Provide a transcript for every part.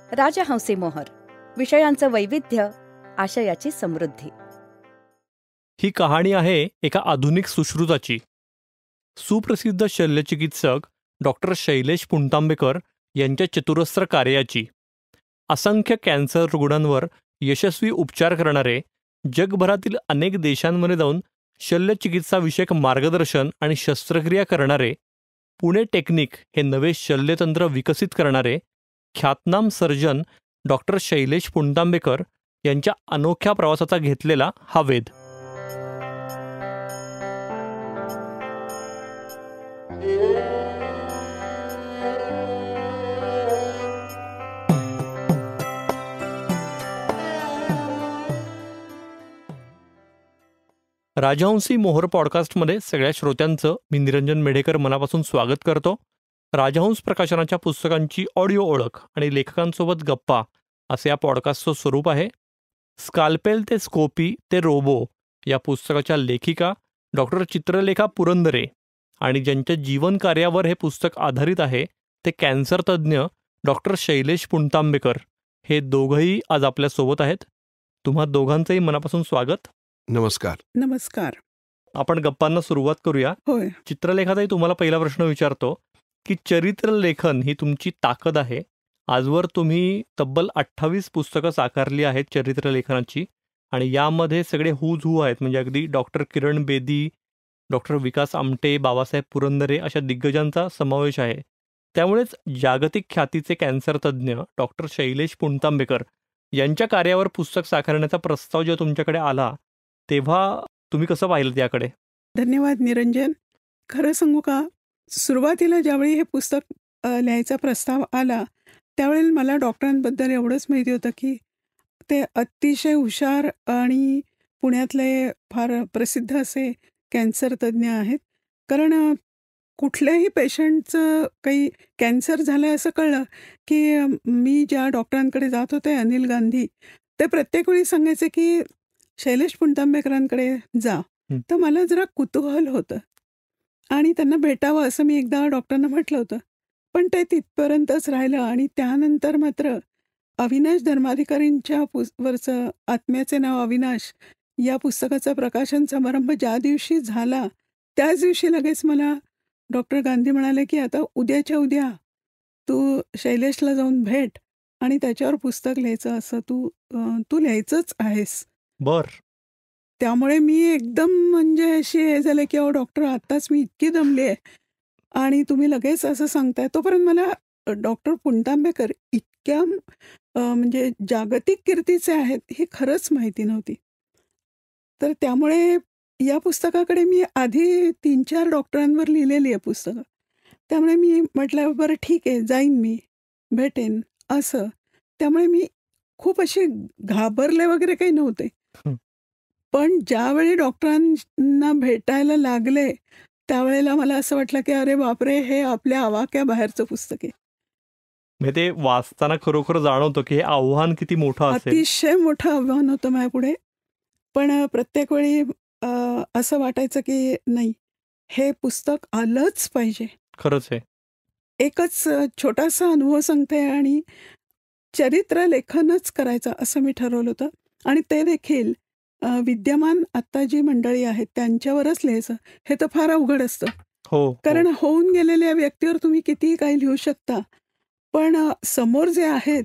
राजहंसी मोहर, विषयांचं वैविध्य, आशयाची समृद्धी. ही कहाणी आहे एका आधुनिक सुश्रुताची. सुप्रसिद्ध शल्यचिकित्सक डॉक्टर शैलेश पुणतांबेकर यांच्या चतुरस्र कार्याची. असंख्य कॅन्सर रुग्णांवर यशस्वी उपचार करणारे, जगभरातील अनेक देशांमध्ये जाऊन शल्यचिकित्साविषयक मार्गदर्शन आणि शस्त्रक्रिया करणारे, पुणे टेक्निक हे नवे शल्यतंत्र विकसित करणारे ख्यातनाम सर्जन डॉक्टर शैलेश पुणतांबेकर यांच्या अनोख्या प्रवासाचा घेतलेला हा वेध. राजहंसी मोहर पॉडकास्टमध्ये सगळ्या श्रोत्यांचं मी निरंजन मेढेकर मनापासून स्वागत करतो. राजहंस प्रकाशनाच्या पुस्तकांची ऑडिओ ओळख आणि लेखकांसोबत गप्पा असे या पॉडकास्टचं स्वरूप आहे. स्काल्पेल ते स्कोपी ते रोबो या पुस्तकाच्या लेखिका डॉक्टर चित्रलेखा पुरंदरे आणि ज्यांच्या जीवन कार्यावर हे पुस्तक आधारित आहे ते कॅन्सर तज्ज्ञ डॉक्टर शैलेश पुणतांबेकर हे दोघंही आज आपल्यासोबत आहेत. तुम्हा दोघांचंही मनापासून स्वागत. नमस्कार. नमस्कार. आपण गप्पांना सुरुवात करूया. होय. चित्रलेखाताई, तुम्हाला पहिला प्रश्न विचारतो की चरित्रलेखन ही तुमची ताकद आहे. आजवर तुम्ही तब्बल 28 पुस्तकं साकारली आहेत चरित्रलेखनाची, आणि यामध्ये सगळे हुज हू आहेत. म्हणजे अगदी डॉक्टर किरण बेदी, डॉक्टर विकास आमटे, बाबासाहेब पुरंदरे अशा दिग्गजांचा समावेश आहे. त्यामुळेच जागतिक ख्यातीचे कॅन्सर तज्ज्ञ डॉक्टर शैलेश पुणतांबेकर यांच्या कार्यावर पुस्तक साकारण्याचा प्रस्ताव जेव्हा तुमच्याकडे आला तेव्हा तुम्ही कसं पाहिलं त्याकडे? धन्यवाद निरंजन. खरं सांगू का, सुरुवातीला ज्यावेळी हे पुस्तक लिहायचा प्रस्ताव आला त्यावेळी मला डॉक्टरांबद्दल एवढंच माहिती होतं की ते अतिशय हुशार आणि पुण्यातले फार प्रसिद्ध असे कॅन्सर तज्ज्ञ आहेत. कारण कुठल्याही पेशंटचं काही कॅन्सर झालं असं कळलं की मी ज्या डॉक्टरांकडे जात होते, अनिल गांधी, ते प्रत्येक वेळी सांगायचे की शैलेश पुणतांबेकरांकडे जा. तर मला जरा कुतूहल होतं आणि त्यांना भेटावं असं मी एकदा डॉक्टरांना म्हटलं होतं, पण ते तिथपर्यंतच राहिलं. आणि त्यानंतर मात्र अविनाश धर्माधिकारींच्या वरचं आत्म्याचे नाव अविनाश या पुस्तकाचा प्रकाशन समारंभ ज्या दिवशी झाला त्याच दिवशी लगेच मला डॉक्टर गांधी म्हणाले की आता उद्याच्या उद्या तू शैलेशला जाऊन भेट आणि त्याच्यावर पुस्तक लिहायचं, असं तू लिहायचंच आहेस. बर. त्यामुळे मी एकदम म्हणजे अशी हे झालं की अहो डॉक्टर, आत्ताच मी इतकी दमली आहे आणि तुम्ही लगेच असं सांगताय. तोपर्यंत मला डॉक्टर पुणतांबेकर इतक्या म्हणजे जागतिक कीर्तीचे आहेत हे खरंच माहिती नव्हती. तर त्यामुळे या पुस्तकाकडे मी आधी 3-4 डॉक्टरांवर लिहिलेली आहे पुस्तकं. त्यामुळे मी म्हटलं बरं ठीक आहे, जाईन मी, भेटेन असं. त्यामुळे मी खूप अशी घाबरले वगैरे काही नव्हते. पण ज्यावेळी डॉक्टरांना भेटायला लागले त्यावेळेला मला असं वाटलं की अरे बापरे, हे आपल्या आवाक्याबाहेरचं पुस्तक आहे. म्हणजे ते वाचताना खरोखर जाणवतं की हे आव्हान किती मोठं असेल. अतिशय मोठं आव्हान होतं माझ्यापुढे. पण प्रत्येक वेळी असं वाटायचं की नाही, हे पुस्तक आलंच पाहिजे. खरंच आहे. एकच छोटासा अनुभव सांगते आणि चरित्र लेखनच करायचं असं मी ठरवलं होतं. आणि ते देखील विद्यमान आत्ता जी मंडळी आहेत त्यांच्यावरच लिहायचं. हे तर फार अवघड असतं. हो. कारण होऊन गेलेल्या व्यक्तीवर तुम्ही कितीही काही लिहू शकता, पण समोर जे आहेत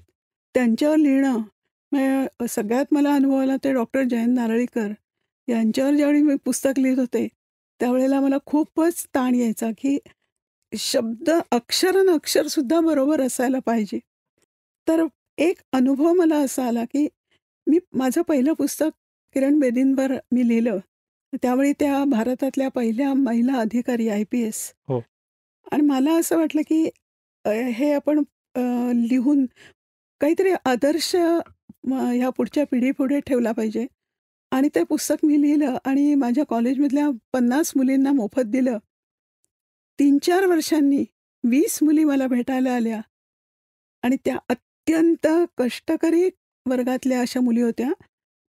त्यांच्यावर लिहिणं. सगळ्यात मला अनुभव आला ते डॉक्टर जयंत नारळीकर यांच्यावर. ज्यावेळी मी पुस्तक लिहित होते त्यावेळेला मला खूपच ताण यायचा की शब्द, अक्षरसुद्धा बरोबर असायला पाहिजे. तर एक अनुभव मला असा आला की मी माझं पहिलं पुस्तक किरण बेदींवर मी लिहिलं. त्यावेळी त्या भारतातल्या पहिल्या महिला अधिकारी IPS. हो. आणि मला असं वाटलं की हे आपण लिहून काहीतरी आदर्श ह्या पुढच्या पिढीपुढे ठेवला पाहिजे. आणि ते पुस्तक मी लिहिलं आणि माझ्या कॉलेजमधल्या 50 मुलींना मोफत दिलं. 3-4 वर्षांनी 20 मुली मला भेटायला आल्या आणि त्या अत्यंत कष्टकरी वर्गातल्या अशा मुली होत्या.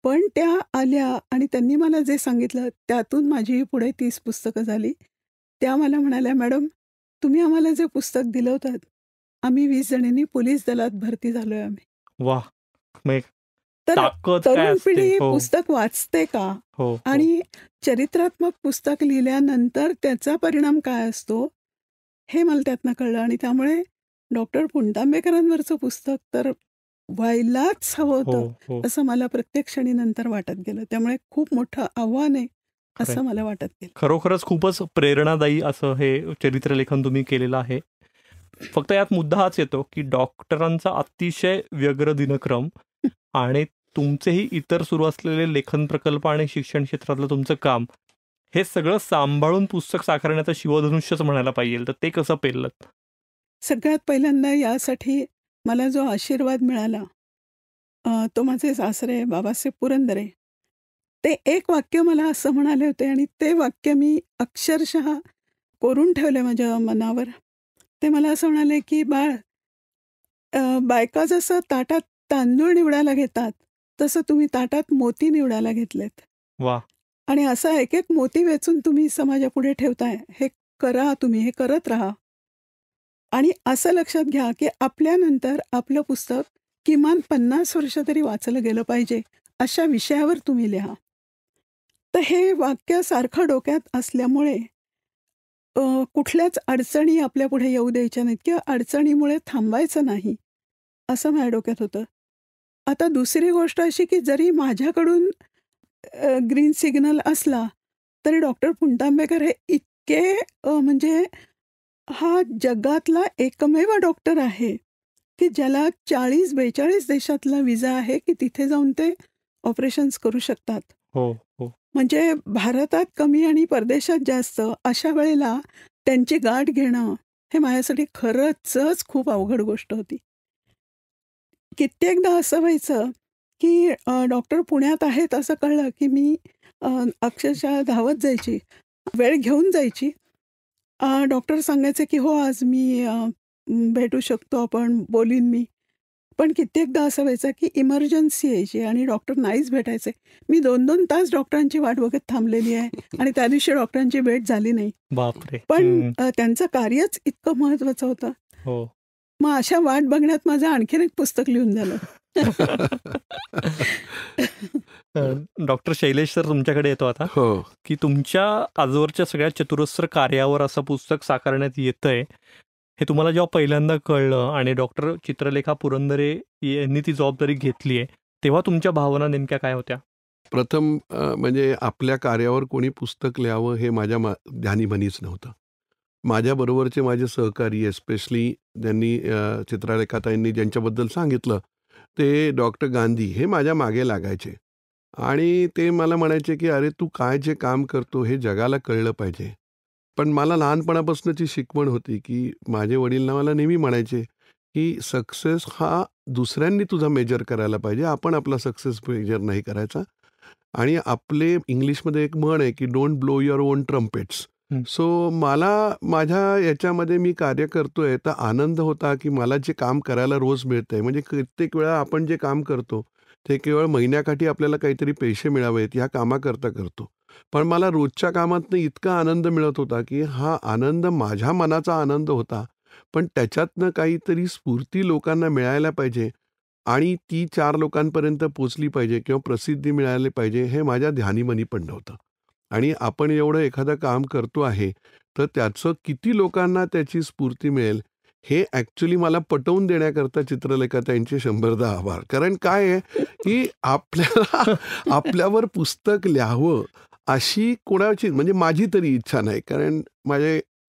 पण त्या आल्या आणि त्यांनी मला जे सांगितलं त्यातून माझी पुढे 30 पुस्तकं झाली. त्या मला म्हणाल्या, मॅडम तुम्ही आम्हाला जे पुस्तक दिलं होतं आम्ही 20 जणींनी पोलीस दलात भरती झालोय आम्ही. वा, मग तर ताकद काय तरुण असते. पिढी हो पुस्तक वाचते का? हो हो आणि चरित्रात्मक पुस्तक लिहिल्यानंतर त्याचा परिणाम काय असतो हे मला त्यातनं कळलं. आणि त्यामुळे डॉक्टर पुणतांबेकरांवरचं पुस्तक तर व्हायलाच हवं हो होतं हो असं मला प्रत्येक क्षणी नंतर वाटत गेलं. त्यामुळे खूप मोठं आव्हान आहे खरंय. असं मला वाटत गेलं. खरोखरच खूपच प्रेरणादायी असं हे चरित्रलेखन तुम्ही केलेलं आहे. फक्त यात मुद्दा हाच येतो की डॉक्टरांचा अतिशय व्यग्र दिनक्रम आणि तुमचेही इतर सुरू असलेले लेखन प्रकल्प आणि शिक्षण क्षेत्रातलं तुमचं काम, हे सगळं सांभाळून पुस्तक साकारण्याचं शिवधनुष्यच म्हणायला पाहिजे. तर ते कसं पेललं? सगळ्यात पहिल्यांदा यासाठी मला जो आशीर्वाद मिळाला तो माझे सासरे बाबासाहेब पुरंदरे. ते एक वाक्य मला असं म्हणाले होते आणि ते वाक्य मी अक्षरशः कोरून ठेवले माझ्या मनावर. ते मला असं म्हणाले की बाळ, बायका जसं ताटात तांदूळ निवडायला घेतात तसं तुम्ही ताटात मोती निवडायला घेतलेत. वा, आणि असा एक एक मोती वेचून तुम्ही समाजापुढे ठेवताय. हे करा, तुम्ही हे करत राहा. आणि असं लक्षात घ्या की आपल्यानंतर आपलं पुस्तक किमान 50 वर्ष तरी वाचलं गेलं पाहिजे अशा विषयावर तुम्ही लिहा. तर हे वाक्य सारखं डोक्यात असल्यामुळे कुठल्याच अडचणी आपल्या पुढे येऊ द्यायच्या नाहीत किंवा अडचणीमुळे थांबायचं नाही असं माझ्या डोक्यात होतं. आता दुसरी गोष्ट अशी की जरी माझ्याकडून ग्रीन सिग्नल असला तरी डॉक्टर पुणतांबेकर हे इतके म्हणजे हा जगातला एकमेव डॉक्टर आहे की ज्याला 40-42 देशातला विजा आहे की तिथे जाऊन ते ऑपरेशन्स करू शकतात. हो हो म्हणजे भारतात कमी आणि परदेशात जास्त. अशा वेळेला त्यांची गाठ घेणं हे माझ्यासाठी खरंच खूप अवघड गोष्ट होती. कित्येकदा असं व्हायचं की डॉक्टर पुण्यात आहेत असं कळलं की मी अक्षरशः धावत जायची, वेळ घेऊन जायची. डॉक्टर सांगायचे की हो आज मी भेटू शकतो, आपण बोलीन मी. पण कित्येकदा असं व्हायचं की इमर्जन्सी यायची आणि डॉक्टर नाहीच भेटायचे. मी 2-2 तास डॉक्टरांची वाट बघत थांबलेली आहे आणि त्या दिवशी डॉक्टरांची भेट झाली नाही. बापरे. पण त्यांचं कार्यच इतकं महत्त्वाचं होतं. हो मग अशा वाट बघण्यात माझं आणखीन एक पुस्तक लिहून झालं. डॉक्टर शैलेश सर तुमच्याकडे येतो आता हो. की तुमच्या आजवरच्या सगळ्या चतुरस्र कार्यावर असं पुस्तक साकारण्यात येतंय हे तुम्हाला जेव्हा पहिल्यांदा कळलं आणि डॉक्टर चित्रलेखा पुरंदरे यांनी ती जबाबदारी घेतली आहे तेव्हा तुमच्या भावना नेमक्या काय होत्या? प्रथम म्हणजे आपल्या कार्यावर कोणी पुस्तक लिहावं हे माझ्या ध्यानीमनीच नव्हतं. माझ्याबरोबरचे माझे सहकारी एस्पेशली त्यांनी चित्रलेखाताईंनी ज्यांच्याबद्दल सांगितलं ते डॉक्टर गांधी हे माझ्या मागे लागायचे आणि ते मला म्हणायचे की अरे तू काय जे काम करतो हे जगाला कळलं पाहिजे. पण मला लहानपणापासूनची शिकवण होती की माझे वडील मला नेहमी म्हणायचे की सक्सेस हा दुसऱ्यांनी तुझा मेजर करायला पाहिजे, आपण आपला सक्सेस मेजर नाही करायचा. आणि आपले इंग्लिशमध्ये एक म्हण आहे की don't blow your on trumpets. So मला माझ्या याच्यामध्ये मी कार्य करतोय तर आनंद होता की मला जे काम करायला रोज मिळतंय. म्हणजे कित्येक वेळा आपण जे काम करतो ते केवळ महिन्याकाठी आपल्याला काहीतरी पैसे मिळावेत ह्या कामाकरता करतो. पण मला रोजच्या कामातनं इतका आनंद मिळत होता की हा आनंद माझ्या मनाचा आनंद होता, पण त्याच्यातनं काहीतरी स्फूर्ती लोकांना मिळायला पाहिजे आणि ती 4 लोकांपर्यंत पोचली पाहिजे किंवा प्रसिद्धी मिळाली पाहिजे हे माझ्या ध्यानीमनी पण नव्हतं. आणि आपण एवढं एखादं काम करतो आहे तर त्याचं किती लोकांना त्याची स्फूर्ती मिळेल हे ॲक्च्युली मला पटवून देण्याकरता चित्रलेखाताईंचे 100दा आभार. कारण काय आहे की आपल्याला आपल्यावर पुस्तक लिहावं अशी कोणाची म्हणजे माझी तरी इच्छा नाही. कारण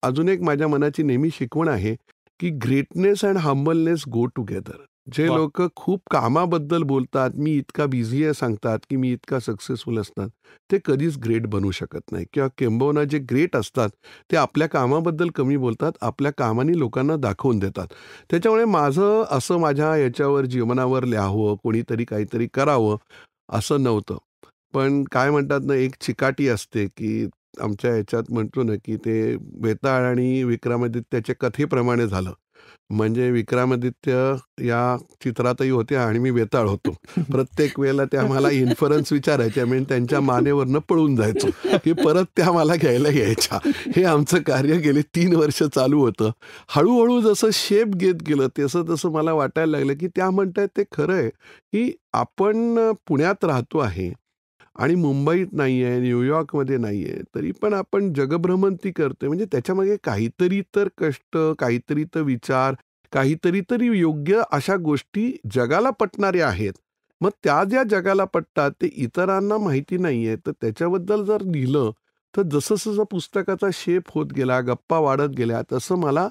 अजून एक माझ्या मनाची नेहमी शिकवण आहे की greatness and humbleness go together. जे वा. लोक खूप कामाबद्दल बोलतात, मी इतका बिझी आहे सांगतात की मी इतका सक्सेसफुल असतात, ते कधीच ग्रेट बनू शकत नाही. किंवा किंबहुना जे ग्रेट असतात ते आपल्या कामाबद्दल कमी बोलतात, आपल्या कामाने लोकांना दाखवून देतात. त्याच्यामुळे माझं असं माझ्या याच्यावर जीवनावर लिहावं, कोणीतरी काहीतरी करावं असं नव्हतं. पण काय म्हणतात ना, एक चिकाटी असते की आमच्या ह्याच्यात म्हणतो ना की ते बेताळ आणि विक्रमादित्याच्या कथेप्रमाणे झालं. म्हणजे विक्रमादित्य या चित्रातही होते आणि मी वेताळ होतो. प्रत्येक वेळेला त्या मला इन्फरन्स विचारायच्या, मी त्यांच्या मानेवरनं पळून जायचो की परत त्या मला घ्यायला यायच्या. हे आमचं कार्य गेले 3 वर्ष चालू होतं. हळूहळू जसं शेप घेत गेलं तसं मला वाटायला लागलं की त्या म्हणतायत ते खरं आहे की आपण पुण्यात राहतो आहे आणि मुंबईत नाही आहे, न्यूयॉर्कमध्ये नाही आहे, तरी पण आपण जगभ्रमंती करतोय. म्हणजे त्याच्यामागे काहीतरी तर कष्ट, काहीतरी तर विचार, काहीतरी तरी योग्य अशा गोष्टी जगाला पटणाऱ्या आहेत. मग त्या ज्या जगाला पटतात ते इतरांना माहिती नाही आहे, तर त्याच्याबद्दल जर लिहिलं तर जसं पुस्तकाचा शेप होत गेला, गप्पा वाढत गेल्या, तसं मला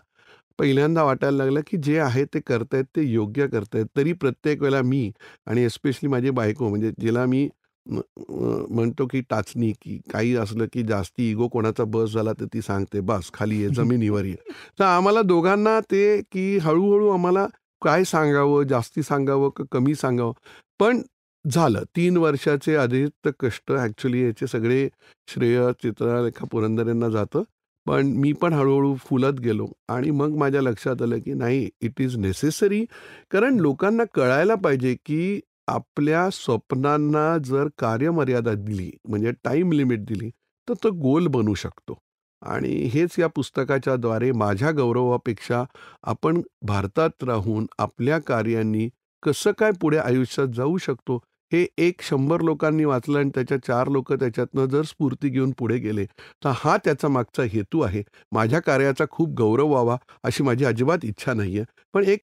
पहिल्यांदा वाटायला लागलं की जे आहे ते करतायत ते योग्य करतायत. तरी प्रत्येक वेळेला मी आणि एस्पेशली माझी बायको, म्हणजे जिला मी म्हणतो की टाचणी, की काही असलं की जास्ती इगो कोणाचा बस झाला तर ती सांगते, "बस खाली ये, जमिनीवर ये." तर आम्हाला दोघांना ते की हळूहळू आम्हाला काय सांगावं, जास्ती सांगावं का कमी सांगावं. पण झालं 3 वर्षाचे अतिरिक्त कष्ट. ॲक्च्युअली याचे सगळे श्रेय चित्रलेखा पुरंदरे यांना जातं. पण मी पण हळूहळू फुलत गेलो आणि मग माझ्या लक्षात आलं की नाही, इट इज नेसेसरी. कारण लोकांना कळायला पाहिजे की आपल्या स्वप्नांना जर कार्यमर्यादा दिली, म्हणजे टाईम लिमिट दिली, तर तो गोल बनू शकतो. आणि हेच या पुस्तकाच्या द्वारे माझ्या गौरवापेक्षा आपण भारतात राहून आपल्या कार्यांनी कसं काय पुढे आयुष्यात जाऊ शकतो, हे 100 लोकांनी वाचलं आणि त्याच्या 4 लोकं त्याच्यातनं जर स्फूर्ती घेऊन पुढे गेले, तर हा त्याचा मागचा हेतू आहे. माझ्या कार्याचा खूप गौरव व्हावा अशी माझी अजिबात इच्छा नाही आहे. पण एक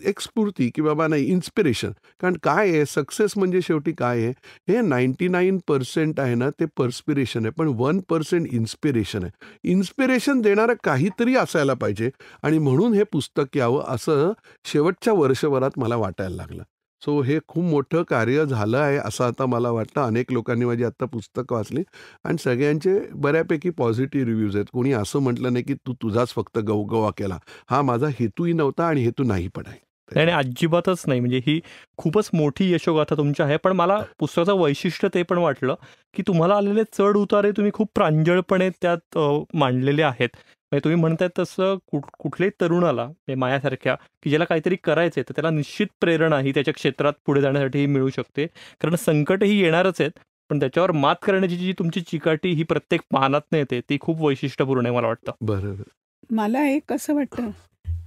एक स्फूर्ती की बाबा नाही, इन्स्पिरेशन. कारण काय आहे, सक्सेस म्हणजे शेवटी काय आहे, हे 99% आहे ना ते पर्स्पिरेशन आहे, पण 1% इन्स्पिरेशन आहे. इन्स्पिरेशन देणारं काहीतरी असायला पाहिजे आणि म्हणून हे पुस्तक यावं असं शेवटच्या वर्षभरात मला वाटायला लागलं. सो हे खूप मोठं कार्य झालं आहे असं आता मला वाटतं. अनेक लोकांनी माझी आत्ता पुस्तकं वाचली आणि सगळ्यांचे बऱ्यापैकी पॉझिटिव्ह रिव्ह्यूज आहेत. कोणी असं म्हटलं नाही की तू तुझाच फक्त गवगवा केला. हा माझा हेतूही नव्हता आणि हेतू नाही पण आहे. नाही नाही, अजिबातच नाही. म्हणजे ही खूपच मोठी यशोगाथा तुमची आहे. पण मला पुस्तकाचं वैशिष्ट्य ते पण वाटलं की तुम्हाला आलेले चढ उतारे तुम्ही खूप प्रांजळपणे त्यात मांडलेले आहेत. म्हणजे तुम्ही म्हणताय तसं कुठल्याही तरुणाला, म्हणजे माझ्यासारख्या की ज्याला काहीतरी करायचं आहे, तर त्याला निश्चित प्रेरणा ही त्याच्या क्षेत्रात पुढे जाण्यासाठी मिळू शकते. कारण संकटही येणारच आहेत, पण त्याच्यावर मात करण्याची जी तुमची चिकाटी ही प्रत्येक पानातनं येते, ती खूप वैशिष्ट्यपूर्ण आहे मला वाटतं. बरोबर. मला एक असं वाटतं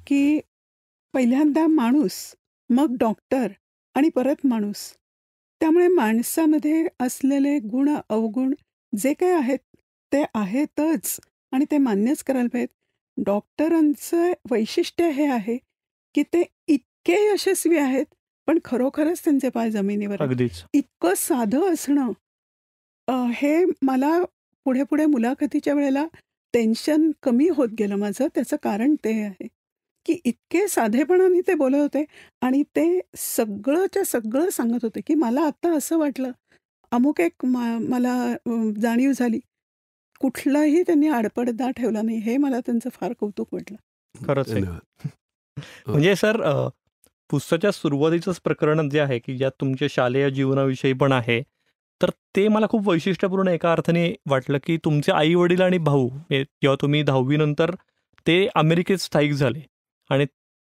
की पहिल्यांदा माणूस, मग डॉक्टर आणि परत माणूस. त्यामुळे माणसामध्ये असलेले गुण अवगुण जे काही आहेत ते आहेतच आणि ते मान्यच करायला पाहिजेत. डॉक्टरांचं वैशिष्ट्य हे आहे की ते इतके यशस्वी आहेत, पण खरोखरच त्यांचे पाय जमिनीवर आहेत. अगदीच. इतकं साधं असणं, हे मला पुढे पुढे मुलाखतीच्या वेळेला टेन्शन कमी होत गेलं माझं. त्याचं कारण ते आहे की इतके साधेपणाने ते बोलत होते आणि ते सगळंच्या सगळं सांगत होते की मला आता असं वाटलं, अमुक एक मला जाणीव झाली. कुठलाही त्यांनी आडपडदा ठेवला नाही. हे मला त्यांचं फार कौतुक वाटलं. खरंच आहे. धन्यवाद. म्हणजे सर, पुस्तकाच्या सुरुवातीचंच प्रकरण जे आहे की ज्यात तुमच्या शालेय जीवनाविषयी पण आहे, तर ते मला खूप वैशिष्ट्यपूर्ण एका अर्थाने वाटलं की तुमचे आई वडील आणि भाऊ जेव्हा तुम्ही 10वी नंतर ते अमेरिकेत स्थायिक झाले आणि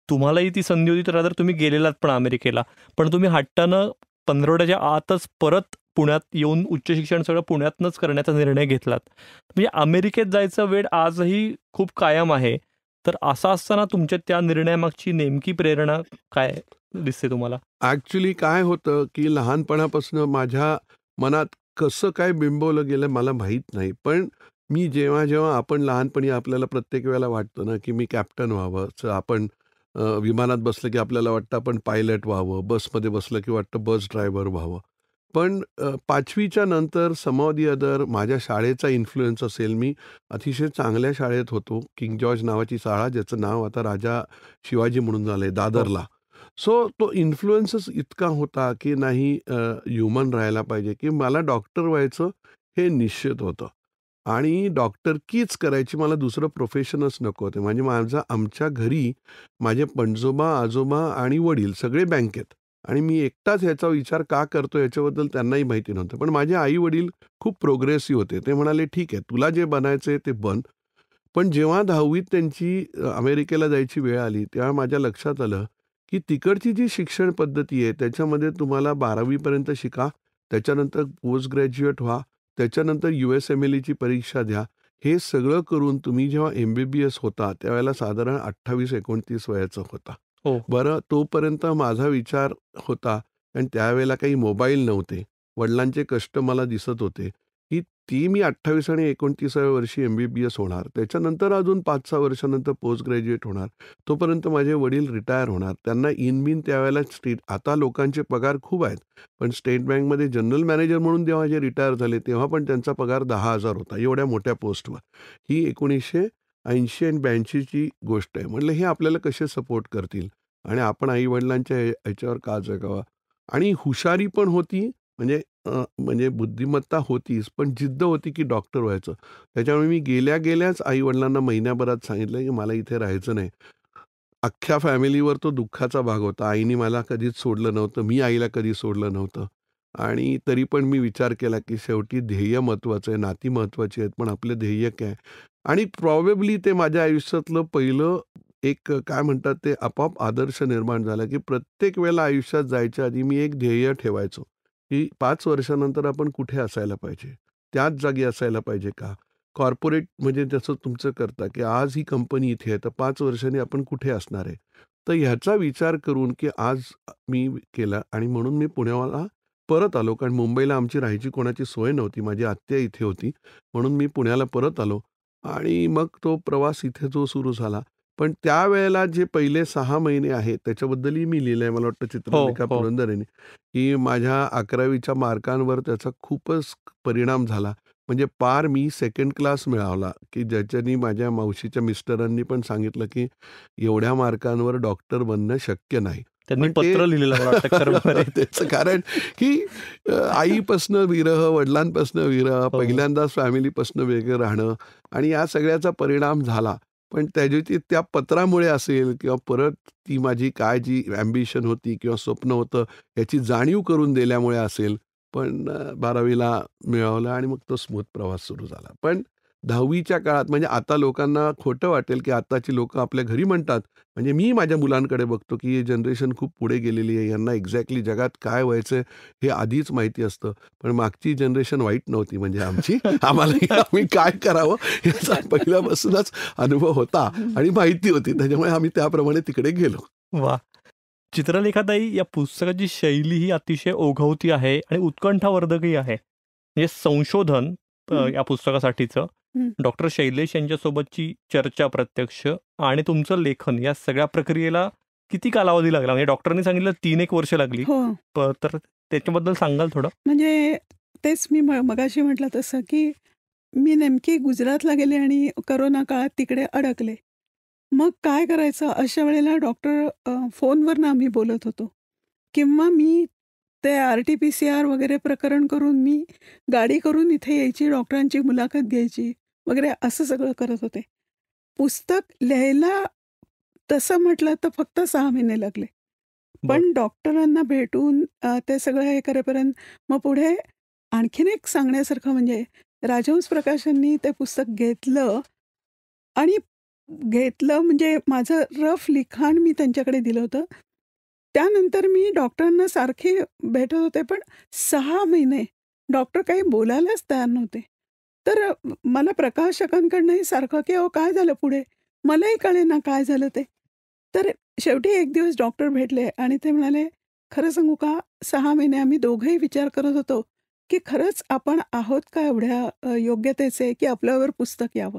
तुम्हालाही ती संधी होती, तर रादर तुम्ही गेलेलात पण अमेरिकेला, पण तुम्ही हट्टानं 15 आतच परत पुण्यात येऊन उच्च शिक्षण सगळं पुण्यातनंच करण्याचा निर्णय घेतलात. म्हणजे अमेरिकेत जायचा वेळ आजही खूप कायम आहे. तर असं असताना तुमच्या त्या निर्णयामागची नेमकी प्रेरणा काय दिसते तुम्हाला? ॲक्च्युली काय होतं की लहानपणापासून माझ्या मनात कसं काय बिंबवलं गेलं मला माहीत नाही. पण मी जेव्हा आपण लहानपणी आपल्याला प्रत्येक वेळेला वाटतं ना की मी कॅप्टन व्हावं. आपण विमानात बसलं की आपल्याला वाटतं आपण पायलट व्हावं. बसमध्ये बसलं की वाटतं बस ड्रायव्हर व्हावं. पण 5वीच्या नंतर सम ऑफ दी अदर माझ्या शाळेचा इन्फ्लुअन्स असेल. मी अतिशय चांगल्या शाळेत होतो. किंग जॉर्ज नावाची शाळा, ज्याचं नाव आता राजा शिवाजी म्हणून झालंय दादरला. सो तो इन्फ्लुअन्सच इतका होता की नाही, ह्युमन राहायला पाहिजे, की मला डॉक्टर व्हायचं हे निश्चित होतं. आणि डॉक्टरकीच करायची, मला दुसरं प्रोफेशनच नको होते. म्हणजे आमच्या घरी माझे पणजोबा, आजोबा आणि वडील सगळे बँकेत आणि मी एकटाच ह्याचा विचार का करतो याच्याबद्दल त्यांनाही माहिती नव्हतं. पण माझे आई-वडील खूप प्रोग्रेसिव्ह होते. ते म्हणाले, "ठीक आहे, तुला जे बनायचंय ते बन. पण जेव्हा 10वीत त्यांची अमेरिकेला जायची वेळ आली, तेव्हा माझ्या लक्षात आलं, की तिकडची जी शिक्षण पद्धती आहे, त्याच्यामध्ये तुम्हाला 12वी पर्यंत शिका, त्याच्यानंतर पोस्ट ग्रॅज्युएट व्हा, त्याच्यानंतर USMLEची परीक्षा द्या. हे सगळं करून तुम्ही जेव्हा MBBS होता, त्यावेळेला साधारण 28-29 वयाचा होता. हो. बरं, तोपर्यंत माझा विचार होता आणि त्यावेळेला काही मोबाईल नव्हते. वडिलांचे कष्ट मला दिसत होते, की ती मी 28 आणि 29व्या वर्षी MBBS होणार. त्याच्यानंतर अजून 5-6 वर्षानंतर पोस्ट ग्रॅज्युएट होणार. तोपर्यंत माझे वडील रिटायर होणार. त्यांना इन-बिन त्यावेळेला आता लोकांचे पगार खूप आहेत. पण स्टेट बँकमध्ये जनरल मॅनेजर म्हणून जेव्हा जे रिटायर झाले, तेव्हा पण त्यांचा पगार 10,000 होता, एवढ्या मोठ्या पोस्टवर. ही 1980 आणि 82ची गोष्ट आहे. म्हटलं हे आपल्याला कसे सपोर्ट करतील आणि आपण आई-वडिलांच्या ह्याच्यावर का जगावं? आणि हुशारी पण होती, म्हणजे बुद्धिमत्ता होतीच, पण जिद्द होती की डॉक्टर व्हायचं. त्याच्यामुळे मी गेल्याच आई-वडिलांना महिन्याभरात सांगितलं की मला इथे राहायचं नाही. अख्ख्या फॅमिलीवर तो दुःखाचा भाग होता. आईने मला कधीच सोडलं नव्हतं. मी आईला कधी सोडलं नव्हतं. आणि तरी पण मी विचार केला की शेवटी ध्येय महत्त्वाचं आहे, नाती महत्त्वाची आहेत, पण आपलं ध्येय काय? आणि प्रॉबेबली ते माझ्या आयुष्यातलं पहिलं एक काय म्हणतात ते आपोआप आदर्श निर्माण झाला, की प्रत्येक वेळेला आयुष्यात जायच्या आधी मी एक ध्येय ठेवायचो, की 5 वर्षानंतर आपण कुठे असायला पाहिजे? त्याच जागी असायला पाहिजे का? कॉर्पोरेट म्हणजे जसं तुमचं करता, की आज ही कंपनी इथे आहे, तर 5 वर्षांनी आपण कुठे असणार आहे? तर ह्याचा विचार करून, की आज मी केला आणि म्हणून मी पुण्याला परत आलो. कारण मुंबईला आमची राहायची कोणाची सोय नव्हती. माझी आत्या इथे होती. म्हणून मी पुण्याला परत आलो आणि मग तो प्रवास इथे जो सुरू झाला. पण त्यावेळेला जे पहिले 6 महिने आहेत, त्याच्याबद्दलही मी लिहिलंय मला वाटतं चित्रलेखा हो. पुरंदरेने, की माझ्या 11वीच्या मार्कांवर त्याचा खूपच परिणाम झाला. म्हणजे पार मी सेकंड क्लास मिळवला, की ज्याच्यानी माझ्या मावशीच्या मिस्टरांनी पण सांगितलं, की एवढ्या मार्कांवर डॉक्टर बनणं शक्य नाही. त्यांनी पण ते पत्र लिहिलेलं मला वाटतं खरं. त्याचं कारण, की आईपासनं विरह, वडिलांपासनं विरह, हो. पहिल्यांदाच फॅमिलीपासनं वेगळं राहणं आणि या सगळ्याचा परिणाम झाला. पण त्या पत्रामुळे असेल किंवा परत ती माझी काय जी ॲम्बिशन होती किंवा स्वप्न होतं, याची जाणीव करून दिल्यामुळे असेल. पण 12वीला मिळवलं आणि मग तो स्मूथ प्रवास सुरू झाला. पण 10वीच्या काळात म्हणजे आता लोकांना खोटं वाटेल, की आताची लोकं आपल्या घरी म्हणतात, म्हणजे मी माझ्या मुलांकडे बघतो, की ही जनरेशन खूप पुढे गेलेली आहे. यांना एक्झॅक्टली जगात काय व्हायचंय हे आधीच माहिती असतं. पण मागची जनरेशन वाईट नव्हती म्हणजे आमची. आम्ही काय करावं याचा पहिल्यापासूनच अनुभव होता आणि माहिती होती. त्याच्यामुळे आम्ही त्याप्रमाणे तिकडे गेलो. वा. चित्रलेखाताई, या पुस्तकाची शैली ही अतिशय ओघवती आहे आणि उत्कंठावर्धकही आहे. म्हणजे संशोधन या पुस्तकासाठीचं, डॉक्टर शैलेश यांच्यासोबतची चर्चा प्रत्यक्ष आणि तुमचं लेखन, या सगळ्या प्रक्रियेला किती कालावधी लागला? म्हणजे डॉक्टरांनी सांगितलं 3-1 वर्ष लागली. तर त्याच्याबद्दल सांगाल थोडं? म्हणजे तेच मी मगाशी म्हटलं तसं, की मी नेमकी गुजरातला गेले आणि करोना काळात तिकडे अडकले. मग काय करायचं? अशा वेळेला डॉक्टर फोनवरनं आम्ही बोलत होतो किंवा मी ते RT-PCR वगैरे प्रकरण करून मी गाडी करून इथे यायची, डॉक्टरांची मुलाखत घ्यायची वगैरे असं सगळं करत होते. पुस्तक लिहायला तसं म्हटलं तर फक्त 6 महिने लागले. पण डॉक्टरांना भेटून ते सगळं हे करेपर्यंत मग पुढे आणखीन एक सांगण्यासारखं म्हणजे राजहंस प्रकाशननी ते पुस्तक घेतलं म्हणजे माझं रफ लिखाण मी त्यांच्याकडे दिलं होतं. त्यानंतर मी डॉक्टरांना सारखे भेटत होते, पण 6 महिने डॉक्टर काही बोलायलाच तयार नव्हते. तर मला प्रकाशकांकडनंही सारखं, की अहो काय झालं पुढे? मलाही कळेना काय झालं ते. तर शेवटी एक दिवस डॉक्टर भेटले आणि ते म्हणाले, "खरं सांगू का? 6 महिने आम्ही दोघंही विचार करत होतो, की खरंच आपण आहोत का एवढ्या योग्यतेचे, की आपल्यावर पुस्तक यावं?"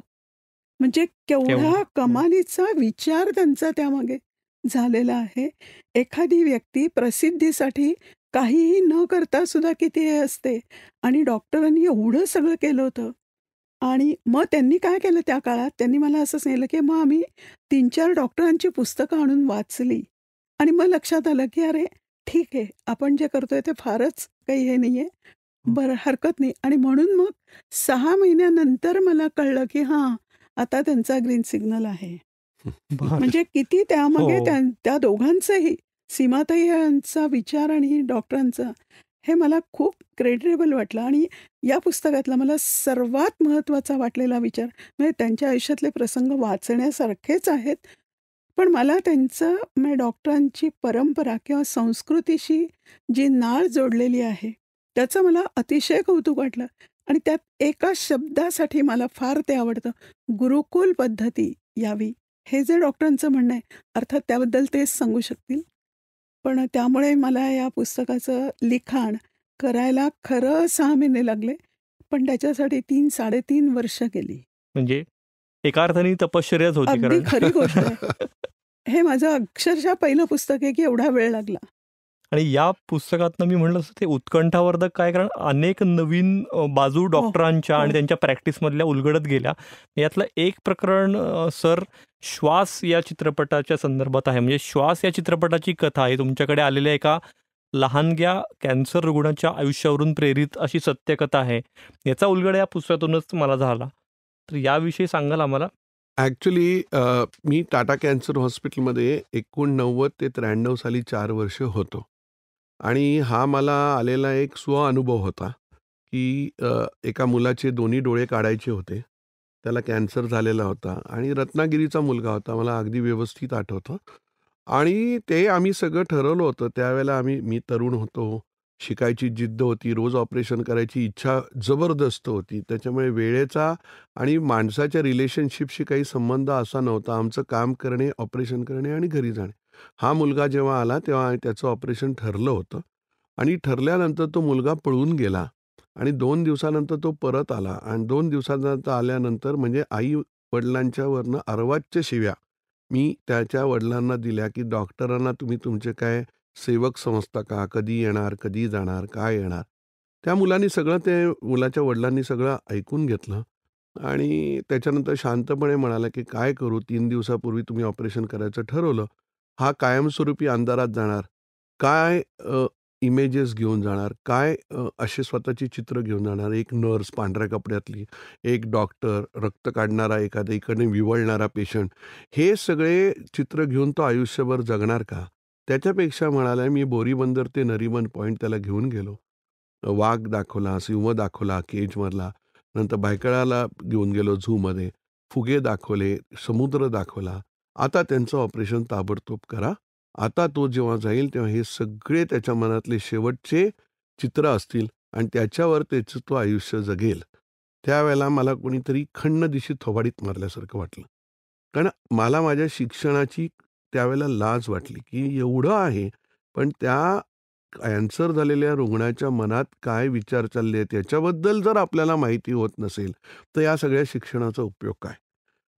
म्हणजे केवढा कमालीचा विचार त्यांचा त्यामागे झालेला आहे. एखादी व्यक्ती प्रसिद्धीसाठी काहीही न करता सुद्धा किती हे असते आणि डॉक्टरांनी एवढं सगळं केलं होतं. आणि मग त्यांनी काय केलं त्या काळात, त्यांनी मला असं सांगितलं, की मग आम्ही 3-4 डॉक्टरांची पुस्तकं आणून वाचली आणि मग लक्षात आलं, की अरे ठीक आहे, आपण जे करतोय ते फारच काही हे नाहीये, बरं हरकत नाही. आणि म्हणून मग 6 महिन्यानंतर मला कळलं, की हां, आता त्यांचा ग्रीन सिग्नल आहे. म्हणजे किती त्यामागे त्या दोघांचंही, सीमाताई यांचा विचार आणि डॉक्टरांचा हे मला खूप क्रेडिटेबल वाटलं. आणि या पुस्तकातला मला सर्वात महत्त्वाचा वाटलेला विचार म्हणजे त्यांच्या आयुष्यातले प्रसंग वाचण्यासारखेच आहेत. पण मला त्यांचं म्हणजे डॉक्टरांची परंपरा किंवा संस्कृतीशी जी नाळ जोडलेली आहे, त्याचं मला अतिशय कौतुक वाटलं. आणि त्यात एका शब्दासाठी मला फार ते आवडतं, गुरुकुल पद्धती यावी. हे जे डॉक्टरांचं म्हणणं आहे, अर्थात त्याबद्दल तेच सांगू शकतील. पण त्यामुळे मला या पुस्तकाचं लिखाण करायला खरं 6 महिने लागले. पण त्याच्यासाठी 3-3.5 वर्ष गेली. म्हणजे एका अर्थाने तपश्चर्याच होती, अगदी कारण खरी गोष्ट आहे. हे माझं अक्षरशः पहिलं पुस्तक आहे की एवढा वेळ लागला. आणि या पुस्तकातनं मी म्हणलं असं ते उत्कंठावर्धक काय, कारण अनेक नवीन बाजू हो, डॉक्टरांच्या आणि हो. त्यांच्या प्रॅक्टिसमधल्या उलगडत गेल्या. यातलं एक प्रकरण सर श्वास या चित्रपटाच्या संदर्भात आहे. म्हणजे श्वास या चित्रपटाची कथा आहे तुमच्याकडे आलेल्या एका लहानग्या कॅन्सर रुग्णाच्या आयुष्यावरून प्रेरित अशी सत्यकथा आहे. याचा उलगडा या पुस्तकातूनच मला झाला. तर याविषयी सांगाल आम्हाला? ॲक्च्युली मी टाटा कॅन्सर हॉस्पिटलमध्ये 89 ते 93 साली 4 वर्ष होतो. आणि हा मला आलेला एक स्वअनुभव होता, की एका मुलाचे दोन्ही डोळे काढायचे होते. त्याला कॅन्सर झालेला होता आणि रत्नागिरीचा मुलगा होता. मला अगदी व्यवस्थित आठवतं. आणि ते आम्ही सगळं ठरवलं होतं. त्यावेळेला मी तरुण होतो. शिकायची जिद्द होती. रोज ऑपरेशन करायची इच्छा जबरदस्त होती. त्याच्यामुळे वेळेचा आणि माणसाच्या रिलेशनशिपशी काही संबंध असा नव्हता. आमचं काम करणे, ऑपरेशन करणे आणि घरी जाणे. हा मुलगा जेव्हा आला तेव्हा त्याचं ऑपरेशन ठरलं होतं आणि ठरल्यानंतर तो मुलगा पळून गेला आणि 2 दिवसानंतर तो परत आला आणि 2 दिवसानंतर आल्यानंतर म्हणजे आई-वडिलांच्या वरनं अर्वाच्य शिव्या मी त्याच्या वडिलांना दिल्या, की डॉक्टरांना तुम्ही तुमचे काय सेवक समजता का? कधी येणार, कधी जाणार, काय येणार? त्या मुलांनी सगळं ते मुलाच्या वडिलांनी सगळं ऐकून घेतलं आणि त्याच्यानंतर शांतपणे म्हणाला, की "काय करू? 3 दिवसापूर्वी तुम्ही ऑपरेशन करायचं ठरवलं. हा कायमस्वरूपी अंधारात जाणार. काय इमेजेस घेऊन जाणार? काय असे स्वतःची चित्र घेऊन जाणार? एक नर्स पांढऱ्या कपड्यातली, एक डॉक्टर, रक्त काढणारा एखादा, इकडे विव्हळणारा पेशंट. हे सगळे चित्र घेऊन तो आयुष्यभर जगणार का? त्याच्यापेक्षा म्हणाला, मी बोरीबंदर ते नरीमन पॉइंट त्याला घेऊन गेलो. वाघ दाखवला, सिंह दाखवला केजमधला. नंतर भायखळ्याला घेऊन गेलो झूमध्ये. फुगे दाखवले, समुद्र दाखवला. आता त्यांचं ऑपरेशन ताबडतोब करा. आता तो जेव्हा जाईल तेव्हा हे सगळे त्याच्या मनातले शेवटचे चित्र असतील आणि त्याच्यावर त्याचं तो आयुष्य जगेल. त्यावेळेला मला कोणीतरी खण्डदिशी थोबाडीत मारल्यासारखं वाटलं. कारण मला माझ्या शिक्षणाची त्यावेळेला लाज वाटली, की एवढं आहे, पण त्या कॅन्सर झालेल्या रुग्णाच्या मनात काय विचार चालले आहेत याच्याबद्दल जर आपल्याला माहिती होत नसेल, तर या सगळ्या शिक्षणाचा उपयोग काय?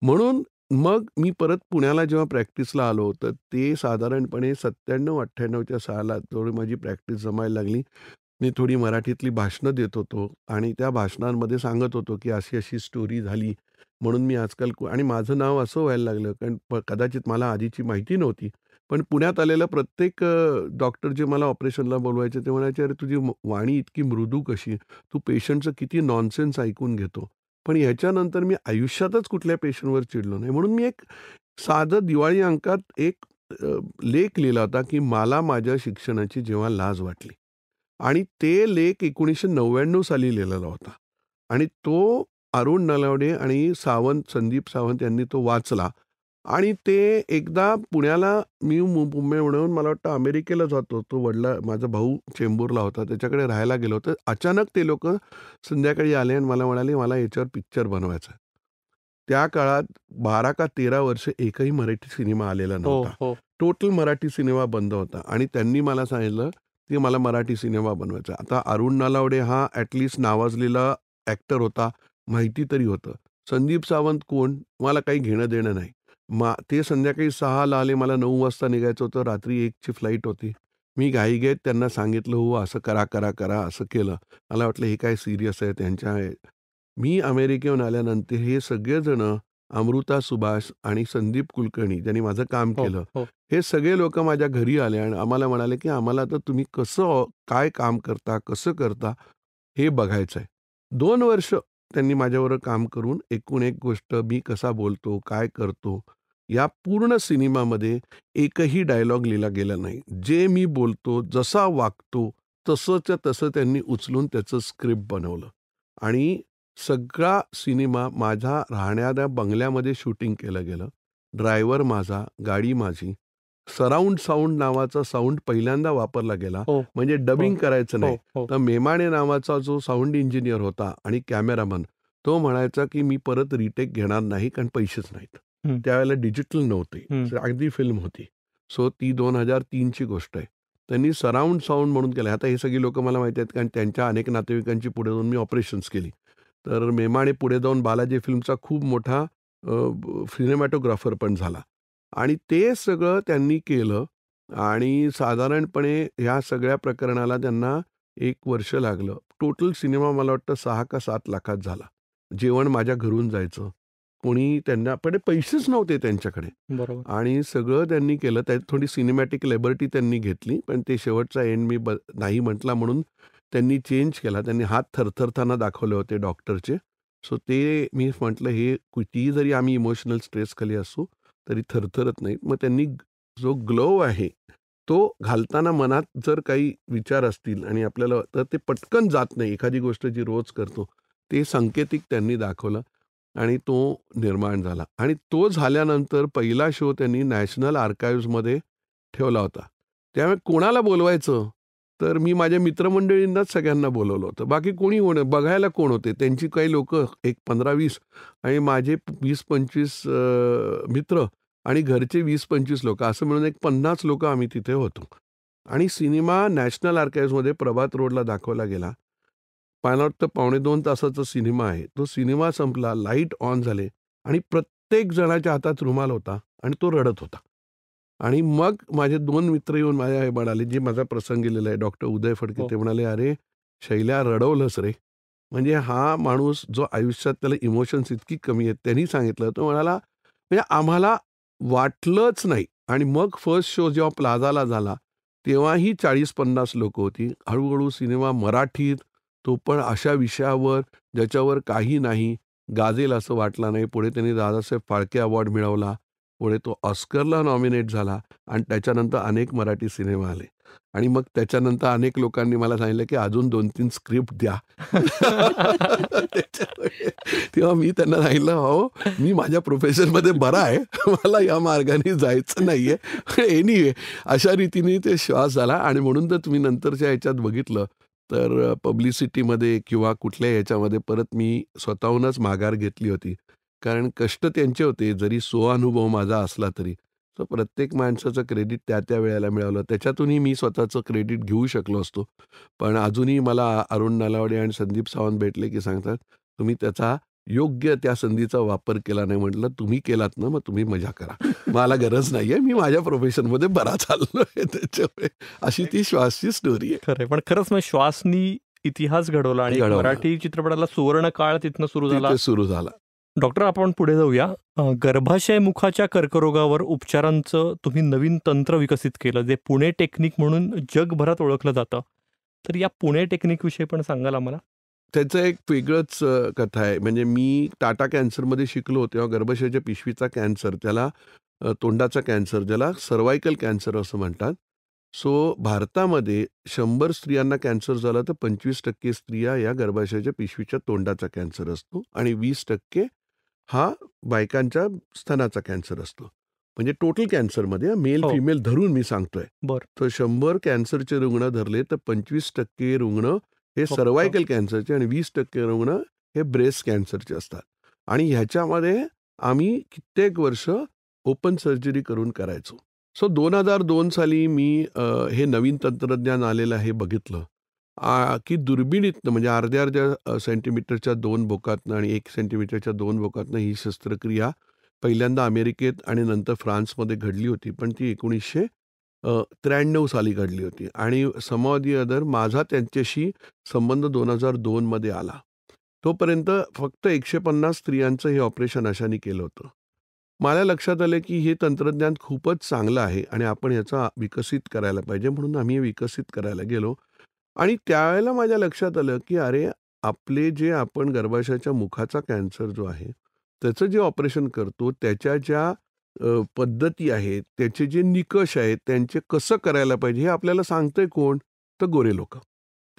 म्हणून मग मी परत पुण्याला जेव्हा प्रॅक्टिसला आलो, तर ते साधारणपणे 97-98च्या सालात थोडी माझी प्रॅक्टिस जमायला लागली. मी थोडी मराठीतली भाषणं देत होतो आणि त्या भाषणांमध्ये सांगत होतो, की अशी-अशी स्टोरी झाली. म्हणून मी आजकाल आणि माझं नाव असं व्हायला लागलं, कारण कदाचित मला आधीची माहिती नव्हती. पण पुण्यात आलेला प्रत्येक डॉक्टर जे मला ऑपरेशनला बोलवायचे ते म्हणायचे, "अरे, तुझी वाणी इतकी मृदू कशी? तू पेशंटचं किती नॉनसेन्स ऐकून घेतो." पण ह्याच्यानंतर मी आयुष्यातच कुठल्या पेशंटवर चिडलो नाही. म्हणून मी एक साधं दिवाळी अंकात एक लेख लिहिला होता, की मला माझ्या शिक्षणाची जेव्हा लाज वाटली. आणि ते लेख 1999 साली लिहिलेला होता. आणि तो अरुण नलावडे आणि संदीप सावंत यांनी तो वाचला. आणि ते एकदा पुण्याला मी मुंबई म्हणून मला वाटतं अमेरिकेला जातो. तो माझा भाऊ चेंबूरला होता. त्याच्याकडे राहायला गेलो होतो. अचानक ते लोकं संध्याकाळी आले आणि मला म्हणाले, "मला याच्यावर पिक्चर बनवायचा आहे." त्या काळात 12 का 13 वर्ष एकही मराठी सिनेमा आलेला हो, नव्हता. हो. टोटल मराठी सिनेमा बंद होता आणि त्यांनी मला सांगितलं, की मला मराठी सिनेमा बनवायचा आहे. आता अरुण नलावडे हा ॲटलीस्ट नावाजलेला ॲक्टर होता, माहिती तरी होतं. संदीप सावंत कोण? मला काही घेणं-देणं नाही. ते संध्याकाळी 6ला आले. मला 9 वाजता निघायचं होतं. रात्री 1ची फ्लाईट होती. मी घाईघाईत त्यांना सांगितलं, "हो, असं करा, करा, करा." असं केलं. मला वाटलं हे काय सीरियस आहे त्यांच्या. मी अमेरिकेहून आल्यानंतर हे सगळेजणं अमृता सुभाष आणि संदीप कुलकर्णी ज्यांनी माझं काम हो, केलं, हो. हे सगळे लोकं माझ्या घरी आले आणि आम्हाला म्हणाले, की "आम्हाला तर तुम्ही काय काम करता, कसं करता हे बघायचं आहे." 2 वर्ष त्यांनी माझ्याबरोबर काम करून एकूण एक गोष्ट मी कसा बोलतो, काय करतो, या पूर्ण सिनेमामध्ये एकही डायलॉग लिहिला गेला नाही. जे मी बोलतो, जसा वागतो, तसंच्या तसं त्यांनी उचलून त्याचं स्क्रिप्ट बनवलं आणि सगळा सिनेमा माझ्या राहणाऱ्या बंगल्यामध्ये शूटिंग केलं गेलं. ड्रायव्हर माझा, गाडी माझी. सराउंड साऊंड नावाचा साऊंड पहिल्यांदा वापरला गेला. हो, म्हणजे डबिंग करायचं हो, नाही. हो. तर मेमाणे नावाचा जो साऊंड इंजिनियर होता आणि कॅमेरामन, तो म्हणायचा की मी परत रिटेक घेणार नाही कारण पैसेच नाहीत. हं. त्यावेळेला डिजिटल नव्हते. हं. अगदी फिल्म होती. सो ती 2003ची गोष्ट आहे. त्यांनी सराउंड साऊंड म्हणून केलं. आता हे सगळी लोकं मला माहिती आहेत कारण त्यांच्या अनेक नातेवाईकांची पुढे जाऊन मी ऑपरेशन्स केली. तर मेमाणे पुढे जाऊन बालाजी फिल्मचा खूप मोठा सिनेमॅटोग्राफर पण झाला आणि ते सगळं त्यांनी केलं आणि साधारणपणे ह्या सगळ्या प्रकरणाला त्यांना 1 वर्ष लागलं. टोटल सिनेमा मला वाटतं 6 का 7 लाखात झाला. जेवण माझ्या घरून जायचं. कोणी त्यांना पण पैसेच नव्हते त्यांच्याकडे बरोबर. आणि सगळं त्यांनी केलं. त्यात थोडी सिनेमॅटिक लिबर्टी त्यांनी घेतली, पण ते शेवटचा एंड मी नाही म्हटला म्हणून त्यांनी चेंज केला. त्यांनी हात थरथरताना दाखवले होते डॉक्टरचे. सो ते मी म्हटलं हे कितीही जरी आम्ही इमोशनल स्ट्रेसखाली असू, तरी थरथरत नाहीत. मग त्यांनी जो ग्लोव्ह आहे, तो घालताना मनात जर काही विचार असतील आणि आपल्याला तर ते पटकन जात नाही. एखादी गोष्ट जी रोज करतो, ते सांकेतिक त्यांनी दाखवलं आणि तो निर्माण झाला आणि तो झाल्यानंतर पहिला शो त्यांनी नॅशनल आर्काइव्हजमध्ये ठेवला होता. त्यामुळे कोणाला बोलवायचं? तर मी माझ्या मित्रमंडळींनाच सगळ्यांना बोलवलं होतं. बाकी कोणी बघायला कोण होते? त्यांची काही लोकं एक 15-20 आणि माझे 20-25 मित्र आणि घरचे 20-25 लोकं असं मिळून एक 50 लोकं आम्ही तिथे होतो. आणि सिनेमा नॅशनल आर्काइव्हजमध्ये प्रभात रोडला दाखवला गेला. मला वाटतं 2.5 तासाचा सिनेमा आहे. तो सिनेमा संपला, लाईट ऑन झाले आणि प्रत्येक जणाच्या हातात रुमाल होता आणि तो रडत होता. आणि मग माझे 2 मित्र येऊन माझ्या हे म्हणाले, जे माझा प्रसंग गेलेला आहे, डॉक्टर उदय फडके. हो. ते म्हणाले, "अरे शैल्या रडवलंस रे." म्हणजे हा माणूस जो आयुष्यात त्याला इमोशन्स इतकी कमी आहेत, त्यांनी सांगितलं. तो म्हणाला, म्हणजे आम्हाला वाटलंच नाही. आणि मग फर्स्ट शो जेव्हा प्लाझाला झाला, तेव्हाही 40-50 लोकं होती. हळू सिनेमा मराठीत, तो पण अशा विषयावर ज्याच्यावर काही नाही, गाजेल असं वाटलं नाही. पुढे त्यांनी दादासाहेब फाळके अवॉर्ड मिळवला. पुढे तो ऑस्करला नॉमिनेट झाला आणि त्याच्यानंतर अनेक मराठी सिनेमा आले. आणि मग त्याच्यानंतर अनेक लोकांनी मला सांगितलं, की अजून 2-3 स्क्रिप्ट द्या. त्याच्यामुळे तेव्हा मी त्यांना सांगितलं, "हो, मी माझ्या प्रोफेशनमध्ये बरा आहे. मला या मार्गाने जायचं नाहीये." एनिवे अशा रीतीने ते श्वास झाला आणि म्हणून तर तुम्ही नंतरच्या ह्याच्यात बघितलं तर पब्लिसिटीमध्ये किंवा कुठल्या ह्याच्यामध्ये परत मी स्वतःहूनच माघार घेतली होती. कारण कष्ट त्यांचे होते, जरी स्वानुभव माझा असला तरी. तर प्रत्येक माणसाचं क्रेडिट त्या वेळेला मिळालं. त्याच्यातूनही मी स्वतःचं क्रेडिट घेऊ शकलो असतो. पण अजूनही मला अरुण नलावडे आणि संदीप सावंत भेटले, की सांगतात, "तुम्ही त्याचा योग्य त्या संधीचा वापर केला नाही." म्हटलं, "तुम्ही केलात ना, मग तुम्ही मजा करा. मला गरज नाहीये. मी माझ्या प्रोफेशनमध्ये बरा चाललोय." त्याच्यामुळे अशी ती श्वासची स्टोरी आहे. खरंय. पण खरंच मग श्वासनी इतिहास घडवला आणि घडवला. मराठी चित्रपटाला सुवर्ण काळ तिथनं सुरू झाला. तिथे सुरू झाला. डॉक्टर, आपण पुढे जाऊया. गर्भाशय मुखाच्या कर्करोगावर उपचारांचं तुम्ही नवीन तंत्र विकसित केलं, जे पुणे टेक्निक म्हणून जगभरात ओळखलं जातं. तर या पुणे टेक्निकविषयी पण सांगाल आम्हाला? त्याचं एक वेगळंच कथा आहे. म्हणजे मी टाटा कॅन्सरमध्ये शिकलो तेव्हा गर्भाशयाच्या पिशवीचा कॅन्सर, त्याला तोंडाचा कॅन्सर, ज्याला सर्व्हायकल कॅन्सर असं म्हणतात. सो भारतामध्ये 100 स्त्रियांना कॅन्सर झाला तर 25% स्त्रिया या गर्भाशयाच्या पिशवीच्या तोंडाचा कॅन्सर असतो आणि 20% हा बायकांच्या स्तनाचा कॅन्सर असतो. म्हणजे टोटल कॅन्सरमध्ये मेल हो. फिमेल धरून मी सांगतोय. बरं. तर 100 कॅन्सरचे रुग्ण धरले तर 25% रुग्ण हे फक्त. सर्व्हायकल कॅन्सरचे आणि 20% रुग्ण हे ब्रेस्ट कॅन्सरचे असतात. आणि ह्याच्यामध्ये आम्ही कित्येक वर्ष ओपन सर्जरी करून करायचो. सो 2002 साली मी हे नवीन तंत्रज्ञान आलेलं आहे बघितलं, की दुर्बिणीतनं म्हणजे अर्ध्या सेंटीमीटरच्या 2 बोकातनं आणि 1 सेंटीमीटरच्या 2 बोकातनं ही शस्त्रक्रिया पहिल्यांदा अमेरिकेत आणि नंतर फ्रान्समध्ये घडली होती. पण ती 1993 साली घडली होती आणि समहाऊ दी अदर माझा त्यांच्याशी संबंध 2002 मध्ये आला. तोपर्यंत फक्त 150 स्त्रियांचं हे ऑपरेशन अशाने केलं होतं. मला लक्षात आलं की हे तंत्रज्ञान खूपच चांगलं आहे आणि आपण याचा विकसित करायला पाहिजे, म्हणून आम्ही हे विकसित करायला गेलो. आणि त्यावेळेला माझ्या लक्षात आलं की अरे, आपले जे आपण गर्भाशयाच्या मुखाचा कॅन्सर जो आहे, त्याचं जे ऑपरेशन करतो त्याच्या ज्या पद्धती आहेत, त्याचे जे निकष आहेत, त्यांचे कसं करायला पाहिजे हे आपल्याला सांगतंय कोण? तर गोरे लोकं.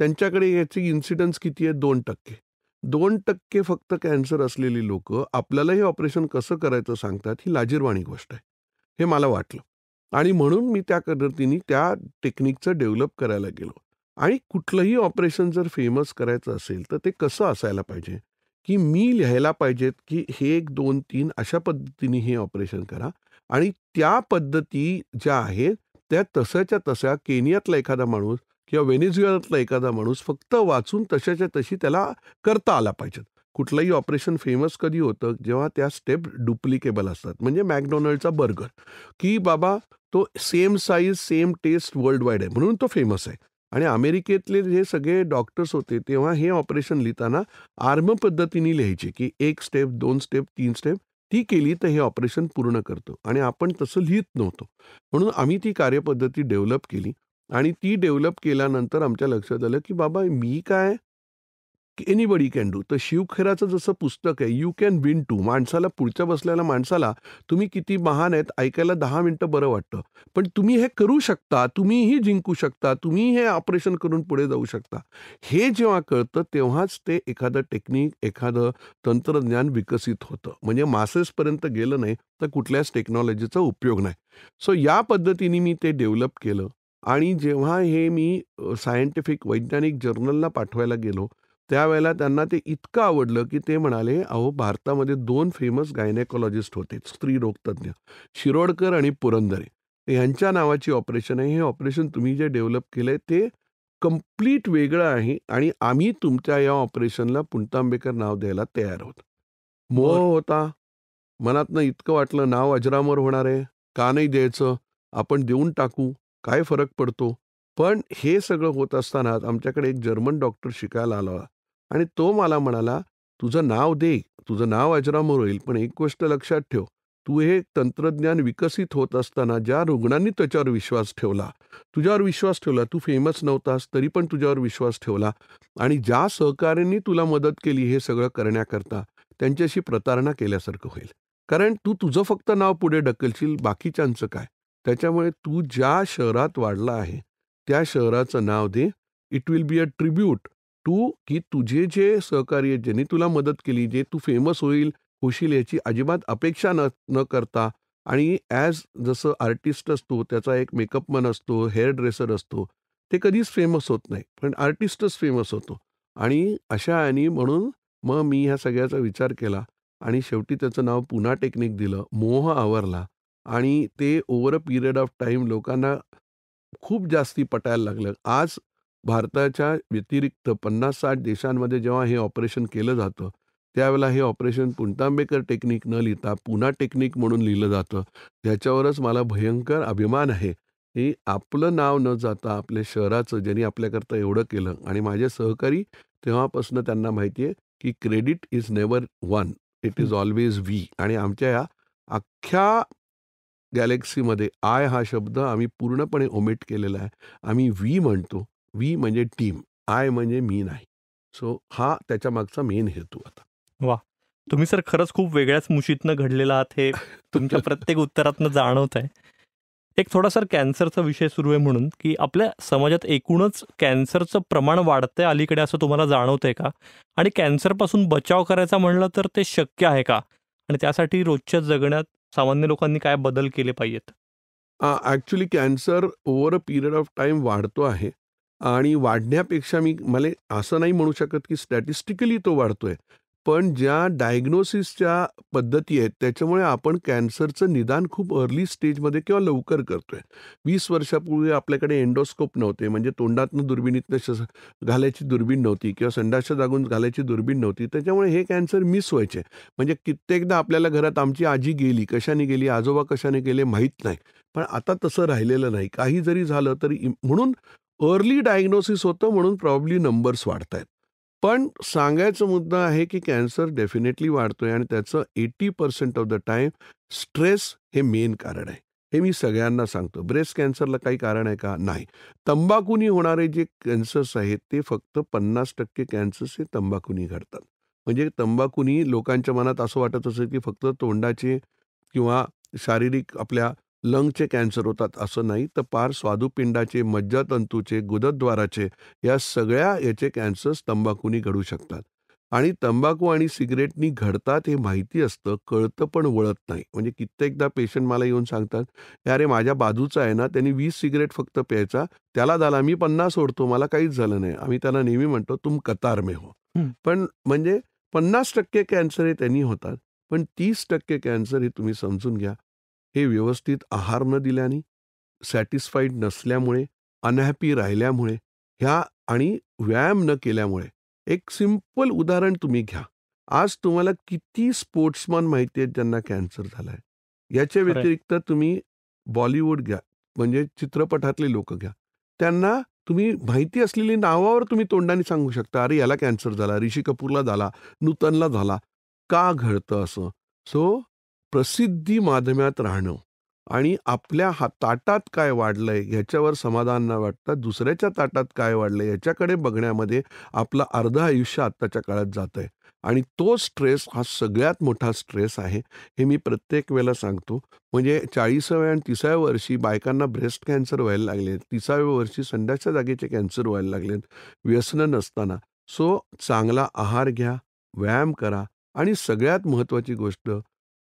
त्यांच्याकडे याची इन्सिडन्स किती आहे? 2%. 2% फक्त कॅन्सर असलेली लोकं आपल्याला हे ऑपरेशन कसं करायचं सांगतात, ही लाजिरवाणी गोष्ट आहे. हे मला वाटलं आणि म्हणून मी त्या पद्धतीने त्या टेक्निकचं डेव्हलप करायला गेलो. आणि कुठलंही ऑपरेशन जर फेमस करायचं असेल, तर ते कसं असायला पाहिजे, की मी लिहायला पाहिजेत, की हे 1, 2, 3 अशा पद्धतीने हे ऑपरेशन करा आणि त्या पद्धती ज्या आहेत, त्या तशाच्या तशा केनियातला एखादा माणूस किंवा व्हेनेझुएलातला एखादा माणूस फक्त वाचून तशाच्या तशी त्याला करता आला पाहिजे. कुठलंही ऑपरेशन फेमस कधी होतं, जेव्हा त्या स्टेप डुप्लिकेबल असतात. म्हणजे मॅकडॉनल्डचा बर्गर, की बाबा तो same size, same taste world wide आहे म्हणून तो फेमस आहे. आणि अमेरिकेतले जे सगळे डॉक्टर्स होते, तेव्हा हे ऑपरेशन लिहिताना आर्म पद्धतीने लिहायचे, की 1 स्टेप, 2 स्टेप, 3 स्टेप ती केली तर हे ऑपरेशन पूर्ण करतो आणि आपण तसं लिहित नव्हतो. म्हणून आम्ही ती कार्यपद्धती डेव्हलप केली आणि ती डेव्हलप केल्यानंतर आमच्या लक्षात आलं, की बाबा मी काय एनीबडी कॅन डू. तर शिवखेराचं जसं पुस्तक आहे, यू कॅन विन टू. माणसाला पुढच्या बसलेल्या माणसाला तुम्ही किती महान आहेत ऐकायला 10 मिनिटं बरं वाटतं. पण तुम्ही हे करू शकता, तुम्हीही जिंकू शकता, तुम्ही हे ऑपरेशन करून पुढे जाऊ शकता. हे जेव्हा कळतं तेव्हाच ते एखादं टेक्निक, एखादं तंत्रज्ञान विकसित होतं. म्हणजे मासेसपर्यंत गेलं नाही तर कुठल्याच टेक्नॉलॉजीचा उपयोग नाही. सो या पद्धतीने मी ते डेव्हलप केलं आणि जेव्हा हे मी सायंटिफिक वैज्ञानिक जर्नलला पाठवायला गेलो, त्यावेळेला त्यांना ते इतकं आवडलं, की ते म्हणाले, "अहो, भारतामध्ये 2 फेमस गायनेकॉलॉजिस्ट होते, स्त्रीरोगतज्ञ, शिरोडकर आणि पुरंदरे. यांच्या नावाची ऑपरेशन आहे. हे ऑपरेशन तुम्ही जे डेव्हलप केलंय ते कंप्लीट वेगळं आहे आणि आम्ही तुमच्या या ऑपरेशनला पुणतांबेकर नाव द्यायला तयार आहोत." मोह बरं. होता. मनातनं इतकं वाटलं, नाव अजरामर होणार आहे, का नाही द्यायचं? आपण देऊन टाकू, काय फरक पडतो? पण हे सगळं होत असतानाच आमच्याकडे एक जर्मन डॉक्टर शिकायला आला आणि तो मला म्हणाला, "तुझं नाव दे, तुझं नाव अजरामर होईल, पण एक गोष्ट लक्षात ठेव, तू हे तंत्रज्ञान विकसित होत असताना ज्या रुग्णांनी त्याच्यावर विश्वास ठेवला, तुझ्यावर विश्वास ठेवला, तू फेमस नव्हतास तरी पण तुझ्यावर विश्वास ठेवला आणि ज्या सहकाऱ्यांनी तुला मदत केली हे सगळं करण्याकरता, त्यांच्याशी प्रतारणा केल्यासारखं होईल. कारण तू तुझं फक्त नाव पुढे ढकलशील, बाकीच्यांचं काय? त्याच्यामुळे तू ज्या शहरात वाढला आहे, त्या शहराचं नाव दे. It will be a tribute to की तुझे जे सहकारी आहेत, ज्यांनी तुला मदत केली, जे तू फेमस होशील याची अजिबात अपेक्षा न न करता आणि जसं आर्टिस्ट असतो, त्याचा एक मेकअपमन असतो, हेअर ड्रेसर असतो, ते कधीच फेमस होत नाही. पण आर्टिस्टच फेमस होतो आणि अशा ह्यानी म्हणून मग मी ह्या सगळ्याचा विचार केला आणि शेवटी त्याचं नाव पुन्हा टेक्निक दिलं. मोह आवरला आणि ते over a period of time लोकांना खूप जास्ती पटायला लागलं. आज भारताच्या व्यतिरिक्त 50-60 देशांमध्ये जेव्हा हे ऑपरेशन केलं जातं, त्यावेळेला हे ऑपरेशन पुणतांबेकर टेक्निक न लिहिता पुन्हा टेक्निक म्हणून लिहिलं जातं. याच्यावरच मला भयंकर अभिमान आहे, की आपलं नाव न जाता आपल्या शहराचं ज्यांनी आपल्याकरता एवढं केलं आणि माझे सहकारी तेव्हापासून त्यांना माहिती आहे, की credit is never one, it हं. Is always we. आणि आमच्या या अख्ख्या गॅलेक्सीमध्ये आय हा शब्द आम्ही पूर्णपणे ओमिट केलेला आहे. आम्ही वी म्हणतो. वी म्हणजे टीम, आय म्हणजे मी नाही. सो हा त्याच्या मागचा मेन हेतू आता. वाह! तुम्ही सर खरंच खूप वेगळ्याच मुशीतनं घडलेला आहात हे तुमच्या प्रत्येक उत्तरातनं जाणवत आहे. एक थोडा सर कॅन्सरचा विषय सुरू आहे म्हणून, की आपल्या समाजात एकूणच कॅन्सरचं प्रमाण वाढतंय अलीकडे असं तुम्हाला जाणवतंय का? आणि कॅन्सरपासून बचाव करायचा म्हणलं तर ते शक्य आहे का? आणि त्यासाठी रोजच्या जगण्यात सामान्य लोकांनी काय बदल केले पाहिजेत? Actually cancer over a period of time वाढतो आहे आणि वाढण्यापेक्षा मला असं नाही म्हणू शकत, की स्टॅटिस्टिकली तो वाढतोय. पण ज्या डायग्नोसिसच्या पद्धती आहेत, त्याच्यामुळे आपण कॅन्सरचं निदान खूप अर्ली स्टेजमध्ये किंवा लवकर करतोय. 20 वर्षापूर्वी आपल्याकडे एंडोस्कोप नव्हते, म्हणजे तोंडातनं दुर्बिणीतनं घालायची दुर्बीण नव्हती किंवा संडासच्या जागून घालायची दुर्बीण नव्हती. त्याच्यामुळे हे कॅन्सर मिस व्हायचे. म्हणजे कित्येकदा आपल्याला घरात आमची आजी गेली, कशाने गेली, आजोबा कशाने गेले माहीत नाही. पण आता तसं राहिलेलं नाही. काही जरी झालं तरी म्हणून अर्ली डायग्नोसिस होतं म्हणून प्रॉब्ली नंबर्स वाढतायत. पण सांगायचा मुद्दा आहे, की कॅन्सर डेफिनेटली वाढतोय आणि त्याचं 80% ऑफ द टाईम स्ट्रेस हे मेन कारण आहे. हे मी सगळ्यांना सांगतो. ब्रेस्ट कॅन्सरला काही कारण आहे का? नाही. तंबाखूनी होणारे जे कॅन्सर्स आहेत, ते फक्त 50% कॅन्सर्स हे तंबाखूनी घडतात. म्हणजे तंबाखूनी लोकांच्या मनात असं वाटत असेल, की फक्त तोंडाचे किंवा शारीरिक आपल्या लंगचे कॅन्सर होतात असं नाही, तर पार स्वादुपिंडाचे, मज्जातंतूचे, गुदद्वाराचे या सगळ्या याचे कॅन्सर्स तंबाखूनी घडू शकतात. आणि तंबाखू आणि सिगरेटनी घडतात हे माहिती असतं, कळतं पण वळत नाही. म्हणजे कित्येकदा पेशंट मला येऊन सांगतात, "अरे माझ्या बाजूचा आहे ना, त्यांनी 20 सिगरेट फक्त प्यायचा, त्याला झाला, मी 50 ओढतो, मला काहीच झालं नाही." आम्ही त्याला नेहमी म्हणतो, "तुम कतार में हो." हं. पण म्हणजे 50% कॅन्सर हे त्यांनी होतात. पण 30% कॅन्सर हे तुम्ही समजून घ्या, हे व्यवस्थित आहार न दिल्याने, सॅटिस्फाईड नसल्यामुळे, अनहॅपी राहिल्यामुळे ह्या आणि व्यायाम न केल्यामुळे. एक सिंपल उदाहरण तुम्ही घ्या. आज तुम्हाला किती स्पोर्ट्समन माहिती आहेत ज्यांना कॅन्सर झालाय. याच्या खरंय. व्यतिरिक्त तुम्ही बॉलिवूड घ्या, म्हणजे चित्रपटातले लोकं घ्या. त्यांना तुम्ही माहिती असलेली नावावर तुम्ही तोंडाने सांगू शकता, "अरे याला कॅन्सर झाला, ऋषी कपूरला झाला, नूतनला झाला." का घडतं असं? सो प्रसिद्धी माध्यमात राहणं आणि आपल्या ताटात काय वाढलंय ह्याच्यावर समाधान न वाटता दुसऱ्याच्या ताटात काय वाढलंय याच्याकडे बघण्यामध्ये आपलं अर्धं आयुष्य आत्ताच्या काळात जातंय. आणि तो स्ट्रेस हा सगळ्यात मोठा स्ट्रेस आहे. हे मी प्रत्येक वेळेला सांगतो. म्हणजे 40व्या आणि 30व्या वर्षी बायकांना ब्रेस्ट कॅन्सर व्हायला लागले. 30व्या वर्षी संडासच्या जागेचे कॅन्सर व्हायला लागलेत, व्यसनं नसताना. सो चांगला आहार घ्या, व्यायाम करा आणि सगळ्यात महत्त्वाची गोष्ट,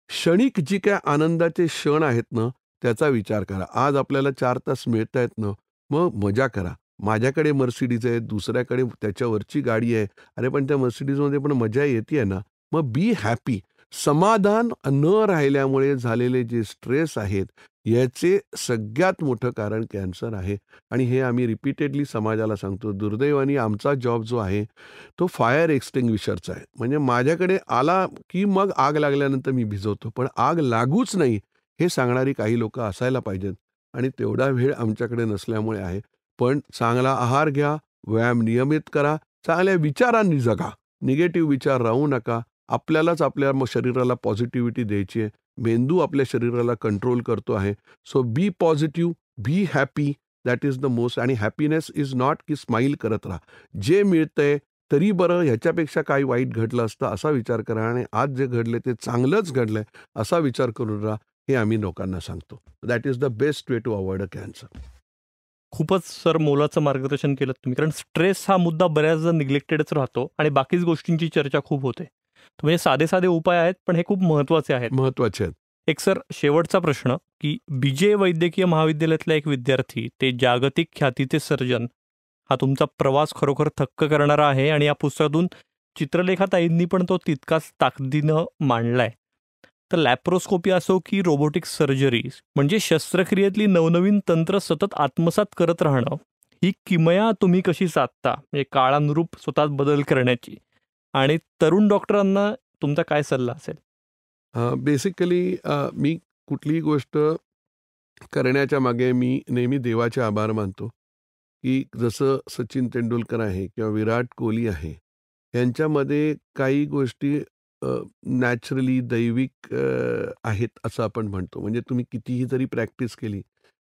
क्षणिक जी काय आनंदाचे क्षण आहेत ना, त्याचा विचार करा. आज आपल्याला 4 तास मिळतायत ना, मग मजा करा. माझ्याकडे मर्सिडीज आहे, दुसऱ्याकडे त्याच्यावरची गाडी आहे. अरे पण त्या मर्सिडीजमध्ये पण मजा येतेय ना. मग बी हॅपी. समाधान न राहिल्यामुळे झालेले जे स्ट्रेस आहेत, याचे सगळ्यात मोठं कारण कॅन्सर आहे आणि हे आम्ही रिपीटेडली समाजाला सांगतो. दुर्दैवाने आमचा जॉब जो आहे, तो फायर एक्स्टिंग्विशरचा आहे. म्हणजे माझ्याकडे आला, की मग आग लागल्यानंतर मी भिजवतो. पण आग लागूच नाही, हे सांगणारी काही लोकं असायला पाहिजेत आणि तेवढा वेळ आमच्याकडे नसल्यामुळे आहे. पण चांगला आहार घ्या, व्यायाम नियमित करा, चांगल्या विचारांनी जगा. निगेटिव्ह विचार राहू नका. आपल्यालाच आपल्या शरीराला पॉझिटिव्हिटी द्यायची आहे. मेंदू आपल्या शरीराला कंट्रोल करतो आहे. So be positive, be happy. That is the most. आणि हॅपीनेस इज नॉट की स्माईल करत राहा. जे मिळतंय तरी बरं, ह्याच्यापेक्षा काही वाईट घडलं असतं असा विचार करा आणि आज जे घडले ते चांगलंच घडलंय असा विचार करून राहा. हे आम्ही लोकांना सांगतो. That is the best way to avoid a cancer. खूपच सर मोलाचं मार्गदर्शन केलं तुम्ही, कारण स्ट्रेस हा मुद्दा बऱ्याचदा निग्लेक्टेडच राहतो आणि बाकीच गोष्टींची चर्चा खूप होते. तर म्हणजे साधे साधे उपाय आहेत, पण हे खूप महत्त्वाचे आहेत. महत्वाचे आहेत. एक सर शेवटचा प्रश्न, की BJ वैद्यकीय महाविद्यालयातला एक विद्यार्थी ते जागतिक ख्यातीचे सर्जन, हा तुमचा प्रवास खरोखर थक्क करणारा आहे आणि या पुस्तकातून चित्रलेखाताईंनी पण तो तितकाच ताकदीनं मांडलाय. तर लॅप्रोस्कोपी असो की रोबोटिक सर्जरी, म्हणजे शस्त्रक्रियेतली नवनवीन तंत्र सतत आत्मसात करत राहणं, ही किमया तुम्ही कशी साधता, म्हणजे काळानुरूप स्वतःत बदल करण्याची, आणि तरुण डॉक्टरांना तुमचा काय सल्ला असेल? बेसिकली मी कुठलीही गोष्ट करण्याच्या मागे मी नेहमी देवाचे आभार मानतो, की जसं सचिन तेंडुलकर आहे किंवा विराट कोहली आहे, यांच्यामध्ये काही गोष्टी नॅचरली दैविक आहेत असं आपण म्हणतो. म्हणजे तुम्ही कितीही जरी प्रॅक्टिस केली,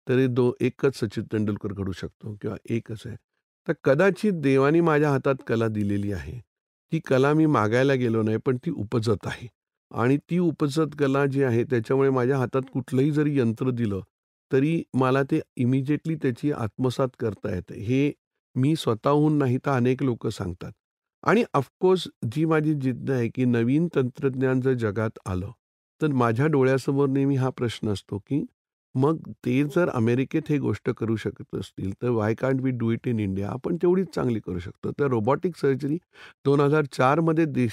तरी एकच सचिन तेंडुलकर घडू शकतो किंवा एकच आहे. तर कदाचित देवाने माझ्या हातात कला दिलेली आहे. ती कला मी मागायला गेलो नाही, पण ती उपजत आहे. आणि ती उपजत कला जी आहे त्याच्यामुळे माझ्या हातात कुठलंही जरी यंत्र दिलं, तरी मला ते इमिजिएटली त्याची आत्मसात करता येतं. हे मी स्वतःहून नाही तर अनेक लोकं सांगतात. आणि ऑफकोर्स जी माझी जिद्द आहे, की नवीन तंत्रज्ञान जर जगात आलं, तर माझ्या डोळ्यासमोर नेहमी हा प्रश्न असतो, की मग ते जर अमेरिकेत हे गोष्ट करू शकत असतील, तर why can't we do it in India? आपण तेवढीच चांगली करू शकतो. तर रोबोटिक सर्जरी 2004 मध्ये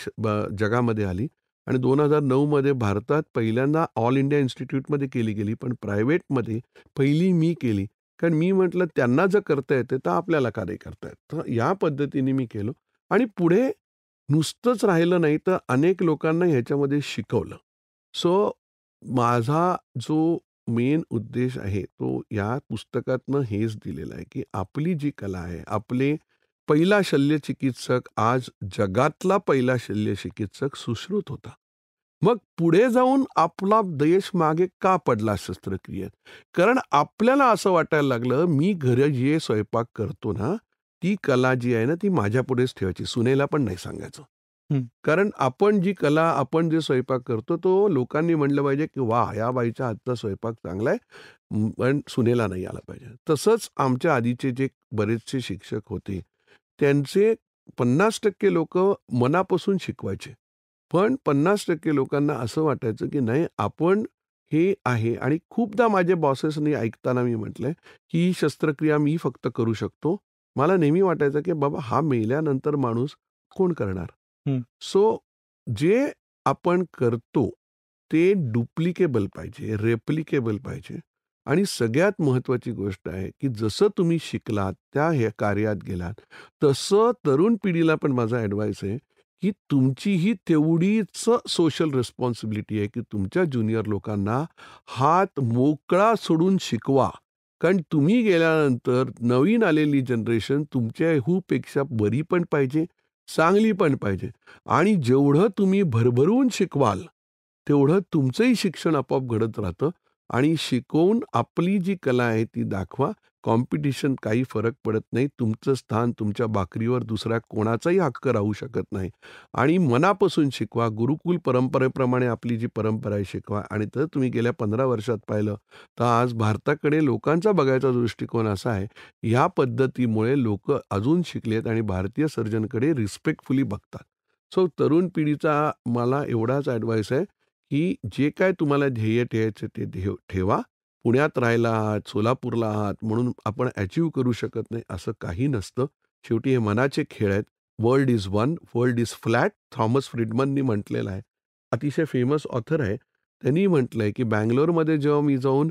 जगामध्ये आली आणि 2009 मध्ये भारतात पहिल्यांदा ऑल इंडिया इन्स्टिट्यूटमध्ये केली गेली, पण प्रायव्हेटमध्ये पहिली मी केली. कारण मी म्हटलं त्यांना जर करता येते, तर आपल्याला का नाही करता येत? तर या पद्धतीने मी केलं आणि पुढे नुसतंच राहिलं नाही, तर अनेक लोकांना ह्याच्यामध्ये शिकवलं. सो माझा जो मेन उद्देश आहे, तो या पुस्तकातनं हेच दिलेला आहे, की आपली जी कला आहे, आपले पहिला शल्यचिकित्सक आज जगातला पहिला शल्यचिकित्सक सुश्रुत होता. मग पुढे जाऊन आपला देश मागे का पडला शस्त्रक्रियेत? कारण आपल्याला असं वाटायला लागलं, मी घरी जे स्वयंपाक करतो ना, ती कला जी आहे ना, ती माझ्यापुढेच ठेवायची. सुनेला पण नाही सांगायचं. हं. कारण आपण जी कला, आपण जे स्वयंपाक करतो तो लोकांनी म्हणलं पाहिजे की वा, या बाईच्या हातचा स्वयंपाक चांगला आहे, पण सुनेला नाही आला पाहिजे. तसंच आमच्या आधीचे जे बरेचसे शिक्षक होते, त्यांचे 50% लोकं मनापासून शिकवायचे. पण 50% लोकांना असं वाटायचं की नाही, आपण हे आहे. आणि खूपदा माझ्या बॉसेसनी ऐकताना मी म्हटलंय की ही शस्त्रक्रिया मी फक्त करू शकतो. मला नेहमी वाटायचं की बाबा हा मेल्यानंतर माणूस कोण करणार? हं. सो जे आपण करतो ते डुप्लिकेबल पाहिजे, रेप्लिकेबल पाहिजे. आणि सगळ्यात महत्त्वाची गोष्ट आहे की जसं तुम्ही शिकलात, त्या हे कार्यात गेलात, तसं तरुण पिढीला पण माझा ॲडवाइस आहे की तुमचीही तेवढीच सोशल रिस्पॉन्सिबिलिटी आहे की तुमच्या ज्युनियर लोकांना हात मोकळा सोडून शिकवा. कारण तुम्ही गेल्यानंतर नवीन आलेली जनरेशन तुमच्याहूपेक्षा बरी पण पाहिजे, चांगली पण पाहिजे. आणि जेवढं तुम्ही भरभरून शिकवाल, तेवढं तुमचंही शिक्षण आपोआप घडत राहतं. आणि शिकवून आपली जी कला आहे ती दाखवा. कॉम्पिटिशन काही फरक पडत नाही. तुमचं स्थान तुमच्या भाकरीवर दुसऱ्या कोणाचाही हक्क राहू शकत नाही. आणि मनापासून शिकवा. गुरुकुल परंपरेप्रमाणे आपली जी परंपरा आहे शिकवा. आणि तर तुम्ही गेल्या 15 वर्षात पाहिलं तर आज भारताकडे लोकांचा बघायचा दृष्टिकोन असा आहे, ह्या पद्धतीमुळे लोकं अजून शिकलेत आणि भारतीय सर्जनकडे रिस्पेक्टफुली बघतात. सो तरुण पिढीचा मला एवढाच ॲडवाइस आहे की जे काय तुम्हाला ध्येय ठेवायचं ते ठेवा. पुण्यात राहिला आहात, सोलापूरला आहात म्हणून आपण अचीव्ह करू शकत नाही असं काही नसतं. शेवटी हे मनाचे खेळ आहेत. World is one, world is flat. Thomas फ्रिडमननी म्हटलेलं आहे. अतिशय फेमस ऑथर आहे. त्यांनी म्हटलंय की बंगलोरमध्ये जेव्हा मी जाऊन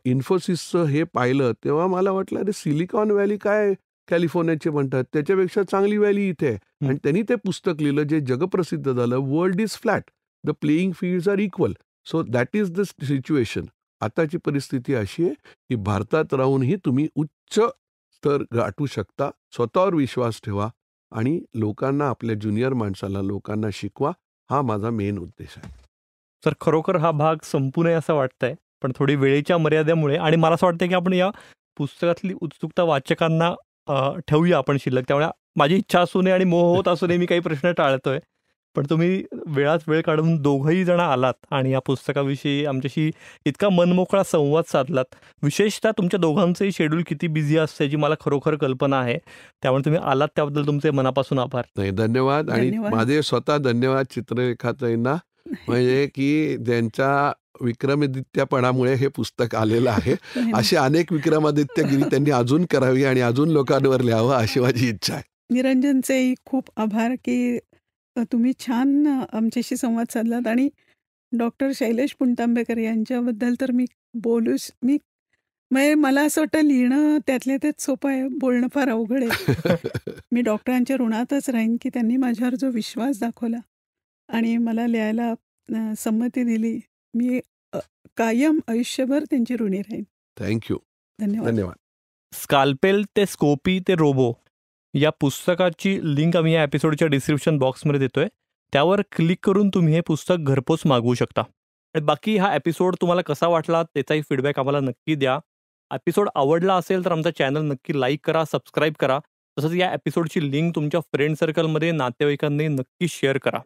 इन्फोसिसचं हे पाहिलं, तेव्हा मला वाटलं अरे सिलिकॉन व्हॅली काय कॅलिफोर्नियाचे म्हणतात, त्याच्यापेक्षा चांगली व्हॅली इथे आहे. आणि त्यांनी ते पुस्तक लिहिलं जे जगप्रसिद्ध झालं, world is flat. The playing fields are equal. So that is the situation. आताची परिस्थिती अशी आहे की भारतात राहूनही तुम्ही उच्च स्तर गाठू शकता. स्वतःवर विश्वास ठेवा आणि लोकांना, आपल्या ज्युनियर माणसाला लोकांना शिकवा. हा माझा मेन उद्देश आहे. तर खरोखर हा भाग संपू नये असं वाटतंय, पण थोडी वेळेच्या मर्यादेमुळे आणि मला असं वाटतं की आपण या पुस्तकातली उत्सुकता वाचकांना ठेवूया आपण शिल्लक. त्यामुळे माझी इच्छा असू नये आणि मोह होत असू नये, मी काही प्रश्न टाळतोय. पण तुम्ही वेळात वेळ काढून दोघंही जण आलात आणि या पुस्तकाविषयी आमच्याशी इतका मनमोकळा संवाद साधलात. विशेषतः तुमच्या दोघांचंही शेड्यूल किती बिझी असतं याची मला खरोखर कल्पना आहे. त्यामुळे तुम्ही आलात त्याबद्दल तुमचे मनापासून आभार. नाही, धन्यवाद. आणि माझे स्वतः धन्यवाद चित्ररेखाताईंना, म्हणजे की ज्यांच्या विक्रमादित्यपणामुळे हे पुस्तक आलेलं आहे. असे अनेक विक्रमादित्यगिरी त्यांनी अजून करावी आणि अजून लोकांवर लिहावं अशी माझी इच्छा आहे. निरंजनचेही खूप आभार की तुम्ही छान आमच्याशी संवाद साधलात. आणि डॉक्टर शैलेश पुणतांबेकर यांच्याबद्दल तर मी म्हणजे मला असं वाटतं लिहिणं त्यातल्या त्यात सोपं आहे, बोलणं फार अवघड आहे. मी डॉक्टरांच्या ऋणातच राहीन की त्यांनी माझ्यावर जो विश्वास दाखवला आणि मला लिहायला संमती दिली. मी कायम आयुष्यभर त्यांची ऋणी राहीन. थँक्यू. धन्यवाद. धन्यवाद. स्काल्पेल ते स्कोपी ते रोबो या पुस्तकाची लिंक आम्ही या एपिसोडच्या डिस्क्रिप्शन बॉक्समध्ये देतोय. त्यावर क्लिक करून तुम्ही हे पुस्तक घरपोच मागवू शकता. आणि बाकी हा एपिसोड तुम्हाला कसा वाटला त्याचाही फीडबॅक आम्हाला नक्की द्या. एपिसोड आवडला असेल तर आमचा चॅनल नक्की लाईक करा, सबस्क्राईब करा. तसंच या एपिसोडची लिंक तुमच्या फ्रेंड सर्कलमध्ये, नातेवाईकांनी नक्की शेअर करा.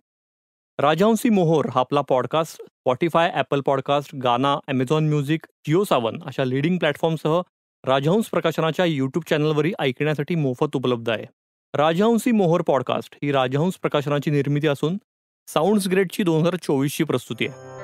राजहंसी मोहोर हा आपला पॉडकास्ट स्पॉटिफाय, ॲपल पॉडकास्ट, गाना, ॲमेझॉन म्युझिक, जिओ सावन अशा लीडिंग प्लॅटफॉर्मसह राजहंस प्रकाशनाच्या यूट्यूब चॅनलवरही ऐकण्यासाठी मोफत उपलब्ध आहे. राजहंसी मोहोर पॉडकास्ट ही राजहंस प्रकाशनाची निर्मिती असून साऊंड्स ग्रेडची 2024ची प्रस्तुती आहे.